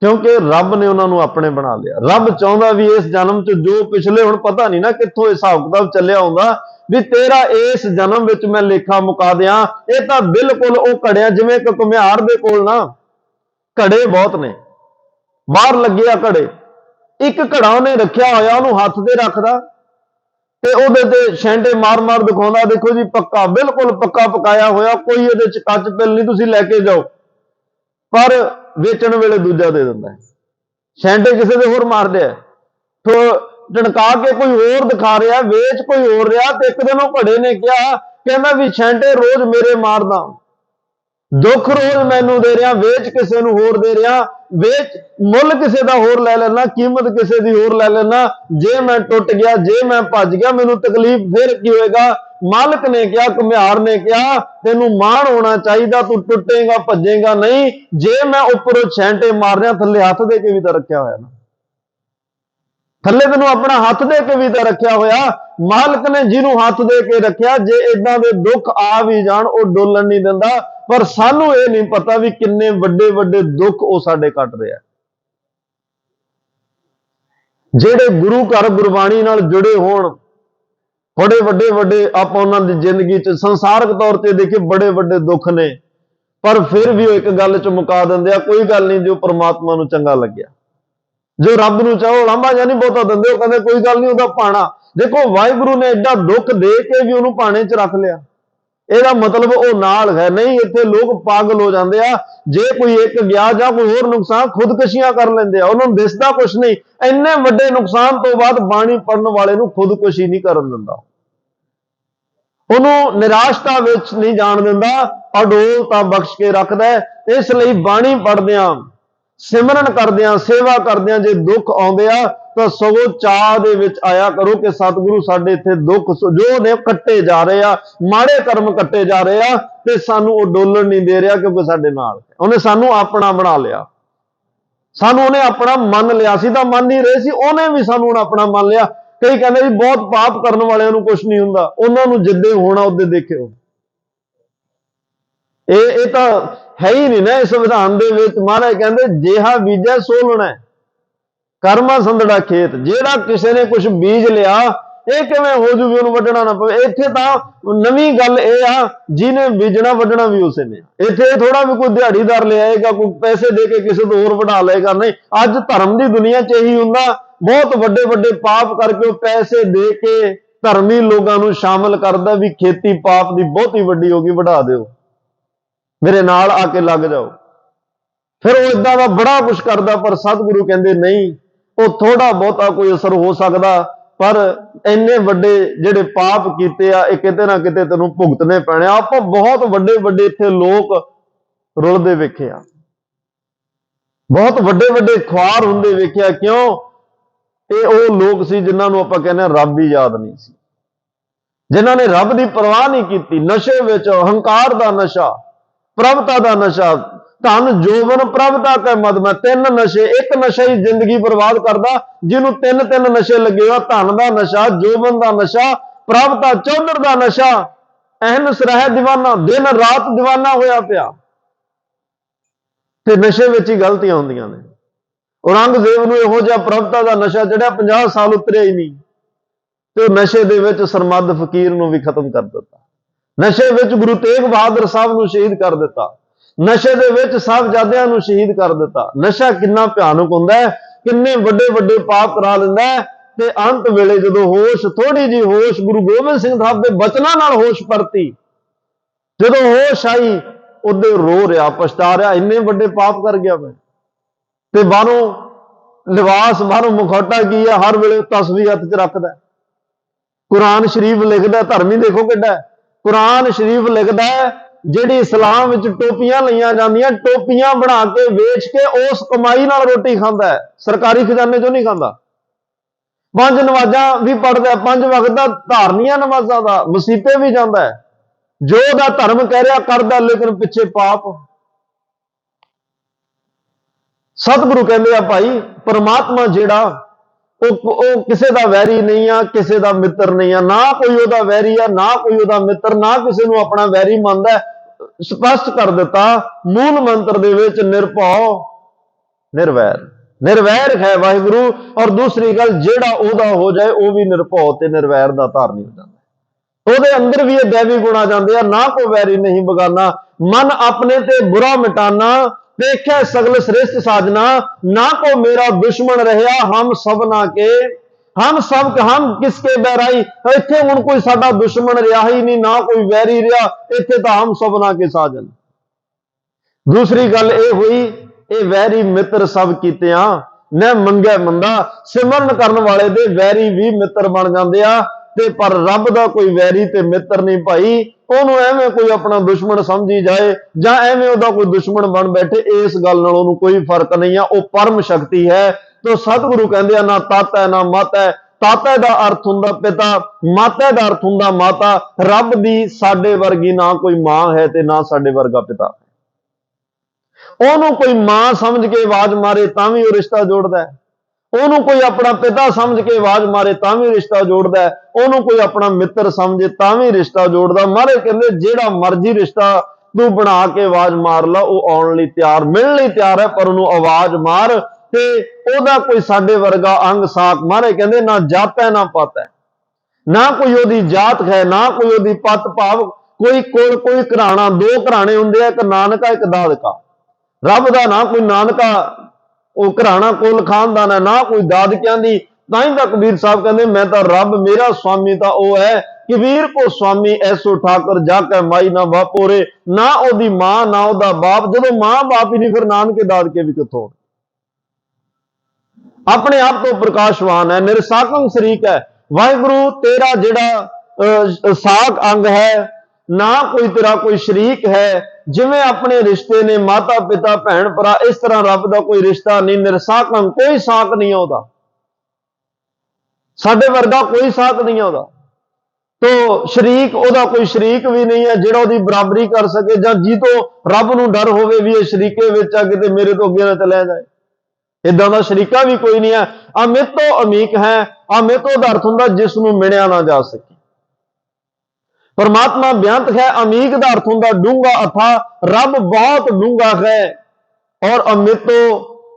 ਕਿਉਂਕਿ ਰੱਬ ਨੇ ਉਹਨਾਂ ਨੂੰ ਆਪਣੇ ਬਣਾ ਲਿਆ। ਰੱਬ ਚਾਹੁੰਦਾ ਵੀ ਇਸ ਜਨਮ 'ਚ ਜੋ ਪਿਛਲੇ, ਹੁਣ ਪਤਾ ਨਹੀਂ ਨਾ ਕਿੱਥੋਂ ਹਿਸਾਬ ਕਿਤਾਬ ਚੱਲਿਆ ਹੁੰਦਾ, ਵੀ ਤੇਰਾ ਇਸ ਜਨਮ ਵਿੱਚ ਮੈਂ ਲੇਖਾ ਮੁਕਾ ਦਿਆਂ। ਇਹ ਤਾਂ ਬਿਲਕੁਲ ਉਹ ਘੜਿਆ, ਜਿਵੇਂ ਇੱਕ ਘੁਮਿਆਰ ਦੇ ਕੋਲ ਨਾ ਘੜੇ ਬਹੁਤ ਨੇ, ਬਾਹਰ ਲੱਗੇ ਆ ਘੜੇ। ਇੱਕ ਘੜਾ ਉਹਨੇ ਰੱਖਿਆ ਹੋਇਆ, ਉਹਨੂੰ ਹੱਥ ਤੇ ਰੱਖਦਾ ਤੇ ਉਹਦੇ ਤੇ ਛੈਂਡੇ ਮਾਰ ਮਾਰ ਦਿਖਾਉਂਦਾ, ਦੇਖੋ ਜੀ ਪੱਕਾ, ਬਿਲਕੁਲ ਪੱਕਾ ਪਕਾਇਆ ਹੋਇਆ, ਕੋਈ ਇਹਦੇ 'ਚ ਕੱਚ ਪਿੱਲ ਨਹੀਂ, ਤੁਸੀਂ ਲੈ ਕੇ ਜਾਓ। ਪਰ ਵੇਚਣ ਵੇਲੇ ਦੂਜਾ ਦੇ ਦਿੰਦਾ। ਛੈਂਡੇ ਕਿਸੇ ਦੇ ਹੋਰ ਮਾਰਦੇ ਆ, ਟਣਕਾ ਕੇ ਕੋਈ ਹੋਰ ਦਿਖਾ ਰਿਹਾ, ਵੇਚ ਕੋਈ ਹੋਰ ਰਿਹਾ। ਤੇ ਇੱਕ ਦਿਨ ਉਹ ਘੜੇ ਨੇ ਕਿਹਾ, ਕਹਿੰਦਾ ਵੀ ਛੈਂਡੇ ਰੋਜ਼ ਮੇਰੇ ਮਾਰਦਾ, ਦੁੱਖ ਰੋਜ਼ ਮੈਨੂੰ ਦੇ ਰਿਹਾ, ਵੇਚ ਕਿਸੇ ਨੂੰ ਹੋਰ ਦੇ ਰਿਹਾ, ਵੇਚ ਮੁੱਲ ਕਿਸੇ ਦਾ ਹੋਰ ਲੈ ਲੈਣਾ, ਕੀਮਤ ਕਿਸੇ ਦੀ ਹੋਰ ਲੈ ਲੈਣਾ। ਜੇ ਮੈਂ ਟੁੱਟ ਗਿਆ, ਜੇ ਮੈਂ ਭੱਜ ਗਿਆ, ਮੈਨੂੰ ਤਕਲੀਫ ਫਿਰ ਕੀ ਹੋਏਗਾ? ਮਾਲਕ ਨੇ ਕਿਹਾ, ਘੁਮਿਆਰ ਨੇ ਕਿਹਾ, ਤੈਨੂੰ ਮਾਣ ਹੋਣਾ ਚਾਹੀਦਾ, ਤੂੰ ਟੁੱਟੇਗਾ ਭੱਜੇਗਾ ਨਹੀਂ। ਜੇ ਮੈਂ ਉੱਪਰੋਂ ਛੈਂਟੇ ਮਾਰ ਰਿਹਾ, ਥੱਲੇ ਹੱਥ ਦੇ ਕੇ ਵੀ ਤਾਂ ਰੱਖਿਆ ਹੋਇਆ ਨਾ, ਥੱਲੇ ਤੈਨੂੰ ਆਪਣਾ ਹੱਥ ਦੇ ਕੇ ਵੀ ਤਾਂ ਰੱਖਿਆ ਹੋਇਆ। ਮਾਲਕ ਨੇ ਜਿਹਨੂੰ ਹੱਥ ਦੇ ਕੇ ਰੱਖਿਆ, ਜੇ ਇਦਾਂ ਦੇ ਦੁੱਖ ਆ ਵੀ ਜਾਣ, ਉਹ ਡੋਲਣ ਨਹੀਂ ਦਿੰਦਾ। ਪਰ ਸਾਨੂੰ ਇਹ ਨਹੀਂ ਪਤਾ ਵੀ ਕਿੰਨੇ ਵੱਡੇ ਵੱਡੇ ਦੁੱਖ ਉਹ ਸਾਡੇ ਕੱਟ ਰਿਹਾ। ਜਿਹੜੇ ਗੁਰੂ ਘਰ ਗੁਰਬਾਣੀ ਨਾਲ ਜੁੜੇ ਹੋਣ, ਬੜੇ ਵੱਡੇ ਵੱਡੇ ਆਪਾਂ ਉਹਨਾਂ ਦੀ ਜ਼ਿੰਦਗੀ 'ਚ ਸੰਸਾਰਕ ਤੌਰ ਤੇ ਦੇਖੇ ਬੜੇ ਵੱਡੇ ਦੁੱਖ ਨੇ, पर फिर भी वो एक गल च मुका दिंदे आ, कोई गल नहीं, जो परमात्मा नूं चंगा लग्या, जो रब नूं चाहो लांभा जा नहीं बहुता दिंदे, वो कहंदे कोई गल नहीं, ਉਹਦਾ भाणा। देखो वाहिगुरू ने एडा दुख दे के भी ਉਹਨੂੰ भाणे च रख लिया, ਇਹਦਾ मतलब ਉਹ ਨਾਲ है। नहीं ਇੱਥੇ लोग पागल हो जाते आ, जे कोई एक गया ਜਾਂ कोई होर नुकसान खुदकुशियां कर लेंदे आ, ਉਹਨੂੰ दिसदा कुछ नहीं। ਇੰਨੇ ਵੱਡੇ ਨੁਕਸਾਨ ਤੋਂ ਬਾਅਦ ਬਾਣੀ ਪੜਨ ਵਾਲੇ ਨੂੰ ਖੁਦਕੁਸ਼ੀ ਨਹੀਂ ਕਰਨ ਦਿੰਦਾ, ਉਹਨੂੰ ਨਿਰਾਸ਼ਤਾ ਵਿੱਚ ਨਹੀਂ ਜਾਣ ਦਿੰਦਾ, ਅਡੋਲਤਾ ਬਖਸ਼ ਕੇ ਰੱਖਦਾ। ਇਸ ਲਈ ਬਾਣੀ ਪੜਦਿਆਂ, ਸਿਮਰਨ ਕਰਦਿਆਂ, ਸੇਵਾ ਕਰਦਿਆਂ ਜੇ ਦੁੱਖ ਆਉਂਦੇ ਆ ਤਾਂ ਸਗੋਂ ਚਾਹ ਦੇ ਵਿੱਚ ਆਇਆ ਕਰੋ ਕਿ ਸਤਿਗੁਰੂ ਸਾਡੇ ਇੱਥੇ ਦੁੱਖ ਜੋ ਨੇ ਕੱਟੇ ਜਾ ਰਹੇ ਆ, ਮਾੜੇ ਕਰਮ ਕੱਟੇ ਜਾ ਰਹੇ ਆ, ਤੇ ਸਾਨੂੰ ਉਹ ਡੋਲਣ ਨਹੀਂ ਦੇ ਰਿਹਾ, ਕਿਉਂਕਿ ਸਾਡੇ ਨਾਲ ਉਹਨੇ ਸਾਨੂੰ ਆਪਣਾ ਬਣਾ ਲਿਆ। ਸਾਨੂੰ ਉਹਨੇ ਆਪਣਾ ਮੰਨ ਲਿਆ ਸੀ, ਤਾਂ ਮੰਨ ਨਹੀਂ ਰਹੇ ਸੀ, ਉਹਨੇ ਵੀ ਸਾਨੂੰ ਹੁਣ ਆਪਣਾ ਮੰਨ ਲਿਆ। ਕਈ ਕਹਿੰਦੇ ਵੀ ਬਹੁਤ ਪਾਪ ਕਰਨ ਵਾਲਿਆਂ ਨੂੰ ਕੁਝ ਨਹੀਂ ਹੁੰਦਾ, ਉਹਨਾਂ ਨੂੰ ਜਿੱਦੇ ਹੋਣਾ ਉਹਦੇ ਦੇਖਿਓ। ਇਹ ਤਾਂ ਹੈ ਹੀ ਨਹੀਂ ਨਾ ਇਸ ਵਿਧਾਨ ਦੇ ਵਿੱਚ। ਮਹਾਰਾਜ ਕਹਿੰਦੇ ਜਿਹਾ ਬੀਜੈ ਸੋ ਲੁਣੈ, ਕਰਮਾ ਸੰਧੜਾ ਖੇਤ। ਜਿਹੜਾ ਕਿਸੇ ਨੇ ਕੁਝ ਬੀਜ ਲਿਆ, ਇਹ ਕਿਵੇਂ ਹੋ ਜੂ ਵੀ ਉਹਨੂੰ ਵੱਢਣਾ ਨਾ ਪਵੇ। ਇੱਥੇ ਤਾਂ ਨਵੀਂ ਗੱਲ ਇਹ ਆ, ਜਿਹਨੇ ਬੀਜਣਾ ਵੱਢਣਾ ਵੀ ਉਸੇ ਨੇ। ਇੱਥੇ ਥੋੜਾ ਵੀ ਕੋਈ ਦਿਹਾੜੀਦਾਰ ਲੈ ਆਏਗਾ, ਕੋਈ ਪੈਸੇ ਦੇ ਕੇ ਕਿਸੇ ਤੋਂ ਹੋਰ ਵਢਾ ਲਏਗਾ, ਨਹੀਂ। ਅੱਜ ਧਰਮ ਦੀ ਦੁਨੀਆ 'ਚ ਇਹੀ ਹੁੰਦਾ, ਬਹੁਤ ਵੱਡੇ ਵੱਡੇ ਪਾਪ ਕਰਕੇ ਉਹ ਪੈਸੇ ਦੇ ਕੇ ਧਰਮੀ ਲੋਕਾਂ ਨੂੰ ਸ਼ਾਮਲ ਕਰਦਾ ਵੀ ਖੇਤੀ ਪਾਪ ਦੀ ਬਹੁਤੀ ਵੱਡੀ ਹੋ ਗਈ, ਵਢਾ ਦਿਓ, ਮੇਰੇ ਨਾਲ ਆ ਕੇ ਲੱਗ ਜਾਓ। ਫਿਰ ਉਹ ਇਦਾਂ ਦਾ ਬੜਾ ਕੁਝ ਕਰਦਾ, ਪਰ ਸਤਿਗੁਰੂ ਕਹਿੰਦੇ ਨਹੀਂ, ਉਹ ਥੋੜਾ ਬਹੁਤਾ ਕੋਈ ਅਸਰ ਹੋ ਸਕਦਾ, ਪਰ ਇੰਨੇ ਵੱਡੇ ਜਿਹੜੇ ਪਾਪ ਕੀਤੇ ਆ, ਇਹ ਕਿਤੇ ਨਾ ਕਿਤੇ ਤੈਨੂੰ ਭੁਗਤਣੇ ਪੈਣੇ। ਆਪਾਂ ਬਹੁਤ ਵੱਡੇ ਵੱਡੇ ਇੱਥੇ ਲੋਕ ਰੁਲਦੇ ਵੇਖੇ ਆ, ਬਹੁਤ ਵੱਡੇ ਵੱਡੇ ਖੁਆਰ ਹੁੰਦੇ ਵੇਖਿਆ। ਕਿਉਂ? ਇਹ ਉਹ ਲੋਕ ਸੀ ਜਿਨ੍ਹਾਂ ਨੂੰ ਆਪਾਂ ਕਹਿੰਦੇ ਰੱਬ ਹੀ ਯਾਦ ਨਹੀਂ ਸੀ, ਜਿਨ੍ਹਾਂ ਨੇ ਰੱਬ ਦੀ ਪਰਵਾਹ ਨਹੀਂ ਕੀਤੀ। ਨਸ਼ੇ ਵਿੱਚ ਹੰਕਾਰ ਦਾ ਨਸ਼ਾ, ਪ੍ਰਭਤਾ ਦਾ ਨਸ਼ਾ, ਧਨ ਜੋਬਨ ਪ੍ਰਭਤਾ ਕੈ ਮਦ ਮੈਂ। ਤਿੰਨ ਨਸ਼ੇ, ਇੱਕ ਨਸ਼ਾ ਹੀ ਜ਼ਿੰਦਗੀ ਬਰਬਾਦ ਕਰਦਾ, ਜਿਹਨੂੰ ਤਿੰਨ ਤਿੰਨ ਨਸ਼ੇ ਲੱਗੇ ਆ। ਧਨ ਦਾ ਨਸ਼ਾ, ਜੋਬਨ ਦਾ ਨਸ਼ਾ, ਪ੍ਰਭਤਾ ਚੌਧਰ ਦਾ ਨਸ਼ਾ। ਅਹਨਸ ਰਹਿ ਦੀਵਾਨਾ, ਦਿਨ ਰਾਤ ਦੀਵਾਨਾ ਹੋਇਆ ਪਿਆ। ਤੇ ਨਸ਼ੇ ਵਿੱਚ ਹੀ ਗਲਤੀਆਂ ਹੁੰਦੀਆਂ ਨੇ। ਔਰੰਗਜ਼ੇਬ ਨੂੰ ਇਹੋ ਜਿਹਾ ਪ੍ਰਭਤਾ ਦਾ ਨਸ਼ਾ ਚੜਿਆ, 50 ਸਾਲ ਉਤਰਿਆ ਹੀ ਨਹੀਂ, ਤੇ ਉਹ ਨਸ਼ੇ ਦੇ ਵਿੱਚ ਸਰਮੱਦ ਫਕੀਰ ਨੂੰ ਵੀ ਖਤਮ ਕਰ ਦਿੱਤਾ। ਨਸ਼ੇ ਵਿੱਚ ਗੁਰੂ ਤੇਗ ਬਹਾਦਰ ਸਾਹਿਬ ਨੂੰ ਸ਼ਹੀਦ ਕਰ ਦਿੱਤਾ। ਨਸ਼ੇ ਦੇ ਵਿੱਚ ਸਾਹਿਬਜ਼ਾਦਿਆਂ ਨੂੰ ਸ਼ਹੀਦ ਕਰ ਦਿੱਤਾ। ਨਸ਼ਾ ਕਿੰਨਾ ਭਿਆਨਕ ਹੁੰਦਾ ਹੈ, ਕਿੰਨੇ ਵੱਡੇ ਵੱਡੇ ਪਾਪ ਕਰਾ ਲੈਂਦਾ ਹੈ। ਤੇ ਅੰਤ ਵੇਲੇ ਜਦੋਂ ਹੋਸ਼, ਥੋੜੀ ਜਿਹੀ ਹੋਸ਼, ਗੁਰੂ ਗੋਬਿੰਦ ਸਿੰਘ ਸਾਹਿਬ ਦੇ ਬਚਨਾਂ ਨਾਲ ਹੋਸ਼ ਪਰਤੀ, ਜਦੋਂ ਹੋਸ਼ ਆਈ, ਉਹਦੇ ਰੋ ਰਿਹਾ, ਪਛਤਾ ਰਿਹਾ, ਇੰਨੇ ਵੱਡੇ ਪਾਪ ਕਰ ਗਿਆ ਮੈਂ। ਤੇ ਬਾਹਰੋਂ ਲਿਬਾਸ, ਬਾਹਰੋਂ ਮੁਖੌਟਾ ਕੀ ਆ, ਹਰ ਵੇਲੇ ਤਸਬੀਹ ਹੱਥ 'ਚ ਰੱਖਦਾ। ਕੁਰਾਨ ਸ਼ਰੀਫ ਲਿਖਦਾ, ਧਰਮੀ ਦੇਖੋ ਕਿੱਡਾ। ਕੁਰਾਨ ਸ਼ਰੀਫ ਲਿਖਦਾ, ਜਿਹੜੀ ਇਸਲਾਮ ਵਿੱਚ ਟੋਪੀਆਂ ਲਈਆਂ ਜਾਂਦੀਆਂ, ਟੋਪੀਆਂ ਬਣਾ ਕੇ ਵੇਚ ਕੇ ਉਸ ਕਮਾਈ ਨਾਲ ਰੋਟੀ ਖਾਂਦਾ, ਸਰਕਾਰੀ ਖਜ਼ਾਨੇ 'ਚੋਂ ਨਹੀਂ ਖਾਂਦਾ। 5 ਨਮਾਜ਼ਾਂ ਵੀ ਪੜ੍ਹਦਾ, 5 ਵਕਤ ਦਾ ਧਾਰਨੀਆਂ ਨਮਾਜ਼ਾਂ ਦਾ, ਮਸੀਤੇ ਵੀ ਜਾਂਦਾ ਹੈ, ਜੋ ਦਾ ਧਰਮ ਕਹਿ ਰਿਹਾ ਕਰਦਾ, ਲੇਕਿਨ ਪਿੱਛੇ ਪਾਪ। ਸਤਿਗੁਰੂ ਕਹਿੰਦੇ ਆ ਭਾਈ, ਪਰਮਾਤਮਾ ਜਿਹੜਾ ਉਹ ਕਿਸੇ ਦਾ ਵੈਰੀ ਨਹੀਂ ਆ, ਕਿਸੇ ਦਾ ਮਿੱਤਰ ਨਹੀਂ ਆ। ਨਾ ਕੋਈ ਉਹਦਾ ਵੈਰੀ ਆ, ਨਾ ਕੋਈ ਉਹਦਾ ਮਿੱਤਰ, ਨਾ ਕਿਸੇ ਨੂੰ ਆਪਣਾ ਵੈਰੀ ਮੰਨਦਾ। ਸਪਸ਼ਟ ਕਰ ਦਿੱਤਾ ਮੂਲ ਮੰਤਰ ਦੇ ਵਿੱਚ, ਨਿਰਭਉ ਨਿਰਵੈਰ। ਨਿਰਵੈਰ ਹੈ ਵਾਹਿਗੁਰੂ। ਔਰ ਦੂਸਰੀ ਗੱਲ, ਜਿਹੜਾ ਉਹਦਾ ਹੋ ਜਾਏ ਉਹ ਵੀ ਨਿਰਭਉ ਤੇ ਨਿਰਵੈਰ ਦਾ ਧਾਰਨੀ ਹੋ ਜਾਂਦਾ। ਉਹਦੇ ਅੰਦਰ ਵੀ ਇਹ ਦੈਵੀ ਗੁਣ ਆ ਜਾਂਦੇ ਆ। ਨਾ ਕੋ ਵੈਰੀ ਨਹੀਂ ਬਗਾਨਾ, ਮਨ ਆਪਣੇ ਤੇ ਬੁਰਾ ਮਿਟਾਨਾ, ਦੇਖਿਆ ਸਗਲ श्रेष्ठ साजना, ना को मेरा दुश्मन रहा हम सबना के, हम सब हम किसके बैराई। इत्थे हुण कोई साडा दुश्मन रहा ही नहीं, ना कोई वैरी रहा, इत्थे तां हम सबना के साजन। दूसरी गल ये हुई, ये वैरी मित्र सब कीतियां न मंगे मंदा। सिमरन करन वाले दे वैरी भी मित्र बन जांदे आ, ते पर रब दा कोई वैरी ते मित्र नहीं भाई। ਉਹਨੂੰ ਐਵੇਂ ਕੋਈ ਆਪਣਾ ਦੁਸ਼ਮਣ ਸਮਝੀ ਜਾਏ, ਜਾਂ ਐਵੇਂ ਉਹਦਾ ਕੋਈ ਦੁਸ਼ਮਣ ਬਣ ਬੈਠੇ, ਇਸ ਗੱਲ ਨਾਲ ਉਹਨੂੰ ਕੋਈ ਫਰਕ ਨਹੀਂ ਆ। ਉਹ ਪਰਮ ਸ਼ਕਤੀ ਹੈ। ਤੇ ਸਤਿਗੁਰੂ ਕਹਿੰਦੇ ਆ, ਨਾ ਤਤ ਹੈ ਨਾ ਮਤ ਹੈ। ਤਾਤਾ ਦਾ ਅਰਥ ਹੁੰਦਾ ਪਿਤਾ, ਮਾਤਾ ਦਾ ਅਰਥ ਹੁੰਦਾ ਮਾਤਾ। ਰੱਬ ਦੀ ਸਾਡੇ ਵਰਗੀ ਨਾ ਕੋਈ ਮਾਂ ਹੈ ਤੇ ਨਾ ਸਾਡੇ ਵਰਗਾ ਪਿਤਾ। ਉਹਨੂੰ ਕੋਈ ਮਾਂ ਸਮਝ ਕੇ ਆਵਾਜ਼ ਮਾਰੇ ਤਾਂ ਵੀ ਉਹ ਰਿਸ਼ਤਾ ਜੋੜਦਾ ਹੈ, ਉਹਨੂੰ ਕੋਈ ਆਪਣਾ ਪਿਤਾ ਸਮਝ ਕੇ ਆਵਾਜ਼ ਮਾਰੇ ਤਾਂ ਵੀ ਰਿਸ਼ਤਾ ਜੋੜਦਾ ਹੈ, ਉਹਨੂੰ ਕੋਈ ਆਪਣਾ ਮਿੱਤਰ ਸਮਝੇ ਤਾਂ ਵੀ ਰਿਸ਼ਤਾ ਜੋੜਦਾ। ਮਹਾਰਾਜ ਕਹਿੰਦੇ ਜਿਹੜਾ ਮਰਜ਼ੀ ਰਿਸ਼ਤਾ ਤੂੰ ਬਣਾ ਕੇ ਆਵਾਜ਼ ਮਾਰ ਲਾ, ਉਹ ਆਉਣ ਲਈ ਤਿਆਰ, ਮਿਲਣ ਲਈ ਤਿਆਰ ਹੈ, ਪਰ ਉਹਨੂੰ ਆਵਾਜ਼ ਮਾਰ। ਤੇ ਉਹਦਾ ਕੋਈ ਸਾਡੇ ਵਰਗਾ ਅੰਗ ਸਾਕ, ਮਹਾਰਾਜ ਕਹਿੰਦੇ ਨਾ ਜਾਤ ਹੈ ਨਾ ਪਤ ਹੈ, ਨਾ ਕੋਈ ਉਹਦੀ ਜਾਤ ਹੈ, ਨਾ ਕੋਈ ਉਹਦੀ ਪਤ ਭਾਵ कोई कोल कोई घराना, दो घराने होंगे, एक नानका एक दादका। रब का ना कोई नानका वो घराना कोल खानदान है, ना कोई दादकियां दी। तां ही कबीर साहब कहते मैं तो रब मेरा स्वामी तो वह है, कबीर को स्वामी ऐसो ठाकर जाके माई ना वापोरे, ना ओदी मां ना ओदा बाप। जो मां बाप ही नहीं फिर नानके दादके भी कितों। अपने आप तो प्रकाशवान है, निरसाकम शरीक है। वाहिगुरु तेरा जेड़ा साक अंग है, ना कोई तेरा कोई शरीक है। जिवें अपने रिश्ते ने माता पिता भैन भरा, इस तरह रब का कोई रिश्ता नहीं। निरसाक अंग, कोई साक नहीं है, साडे वर्गा कोई साक नहीं है। तो शरीक ओदा कोई शरीक भी नहीं है जिहड़ा ओदी बराबरी कर सके, जां जी तो रब नूं डर होवे भी ये शरीके विच आ किते मेरे तो अगे ना चलिया जाए। इदां दा शरीका भी कोई नहीं है। अमित तो अमीक है। अमित दा अर्थ हुंदा जिसनूं मिणिया ना जा सके। परमात्मा बेअंत है। अमीक दा अर्थ हुंदा डूंगा अथा। रब बहुत डूंगा है। और अमितो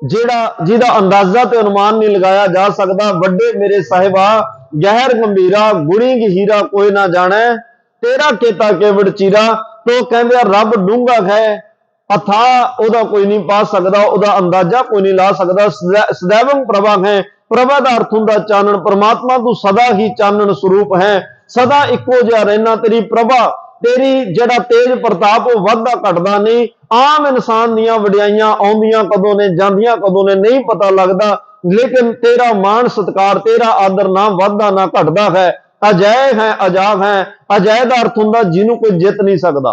जेड़ा जिहदा अंदाजा ते अनुमान नहीं लगाया जा सकता। वड्डे मेरे साहिबा गहर गंभीरा, गुणी गहीरा कोई ना जाने, तेरा केता केवड़ चीरा। तो कहंदे रब डूंगा है, अथा ओदा कोई नहीं पा सकता, ओदा अंदाजा कोई नहीं ला सकता। सदैवं प्रभा है। प्रभा का अर्थ हुंदा चानन। परमात्मा तू सदा ही चानन स्वरूप है, सदा इको जिहा रहना। तेरी प्रभा, तेरी जड़ा तेज प्रताप वो वधदा घटदा नहीं। आम इंसान दियां वडियाइयां आउंदियां कदों ने, जांदियां कदों ने नहीं पता लगता, लेकिन तेरा मान सत्कार, तेरा आदर ना वधदा ना घटदा है। अजय है, अजाब है। अजय का अर्थ हुंदा जिन्हों कोई जित नहीं सकता,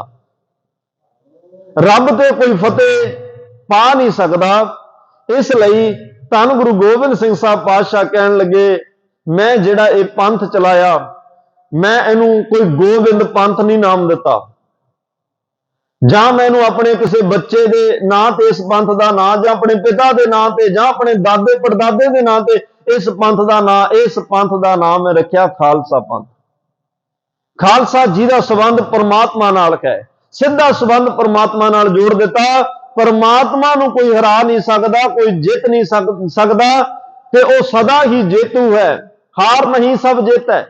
रब ते कोई फतेह पा नहीं सकता। इसलिए धन गुरु गोबिंद सिंह साहब पातशाह कहन लगे, मैं जिहड़ा ये पंथ चलाया, मैं इनू कोई गोविंद पंथ नहीं नाम दिता, जां मैनू अपने किसी बच्चे के नां ते इस पंथ का नां, जां अपने पिता के नां ते, जां अपने दादे परदादे के नां ते इस पंथ का नां, इस पंथ का नाम मैं रखिया खालसा पंथ। खालसा जिहदा संबंध परमात्मा नाल है, सीधा संबंध परमात्मा नाल जोड़ दिता। परमात्मा नू कोई हरा नहीं सकता, कोई जित नहीं सकता, ते ओ सदा ही जेतू है। हार नहीं, सब जित है।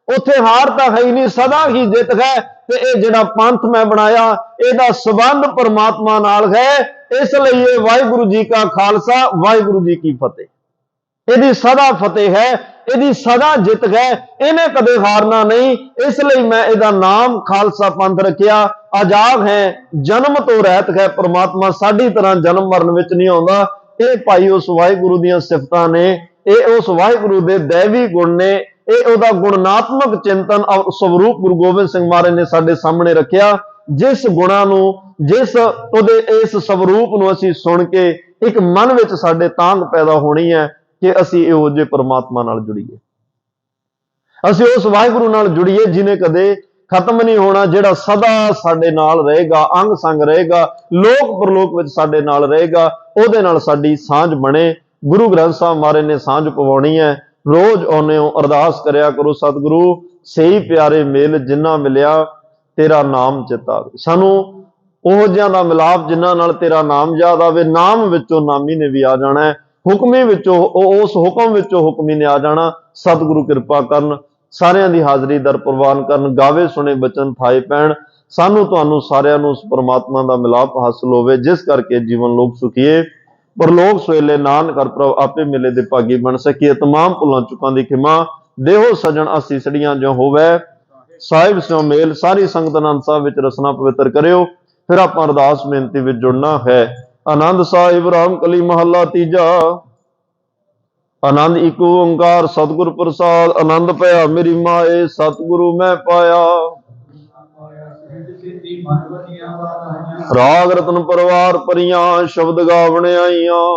उत्थे हार तो है ही नहीं, सदा ही जित है। ते ये जिहड़ा पंथ मैं बनाया, इहदा संबंध परमात्मा नाल है। इसलिए वाहिगुरु जी का खालसा, वाहिगुरु जी की फतेह। इहदी सदा फतेह है, इहदी सदा जित है, इन्हें कदे हारना नहीं। इसलिए मैं इहदा नाम खालसा पंथ रखिया। आजाद है, जन्म तो रहत है। परमात्मा साडी तरह जन्म मरण विच नहीं आउंदा। ये भाई उस वाहिगुरु दीयां सिफतां ने, ये उस वाहिगुरु दे दैवी गुण ने, ये उहदा गुणात्मक चिंतन और स्वरूप गुरु गोबिंद सिंह महाराज ने साडे सामने रखिया। जिस गुणा नूं, जिस उहदे इस स्वरूप नूं असीं सुन के एक मन विच साडे तांग पैदा होनी है कि असीं इहो जे परमात्मा नाल जुड़ीए, असीं उस वाहिगुरु नाल जुड़ीए जिन्हें कदे खत्म नहीं होना, जिहड़ा सदा साडे नाल रहेगा, अंग संग रहेगा, लोक परलोक विच साडे नाल रहेगा। उहदे नाल साडी सांझ बने। गुरु ग्रंथ साहब महाराज ने सांझ पवाउणी है। रोज आउने हो, अरदास करया करो, सतगुरु सही प्यारे मेल जिन्ना मिलिया तेरा नाम चिता आवे। सानू ओह जिहां दा मिलाप जिन्हां नाल तेरा नाम याद आवे। नाम विचों नामी ने भी आ जाना है, हुक्मी विचों उस हुक्म विचों हुक्मी ने आ जाना। सतगुरु कृपा करन, सारियां दी हाजरी दर प्रवान करन, गावे सुने बचन थाए पैण। सानू तुहानू सारियां नू उस परमात्मा दा मिलाप हासिल होवे, जिस करके जीवन लोक सुखीए, परलोक सोएले नानक हर प्रभ आपे मिले दे भागी बन सकीए। तमाम भुलां चुकां दी खिमा देहो सजन असीसड़ियां जो होवे। साहिब स्यों मेल सारी संगत आनंद साहब विच रसना पवित्र करियो। फिर आप अरदास बेनती विच जुड़ना है। आनंद साहिब राम कली महला तीजा। आनंद इको ओंकार सतगुर प्रसाद। आनंद पया मेरी माए सतगुरु मैं पाया। राग रतन परवार परियां शब्द गावण आईयां।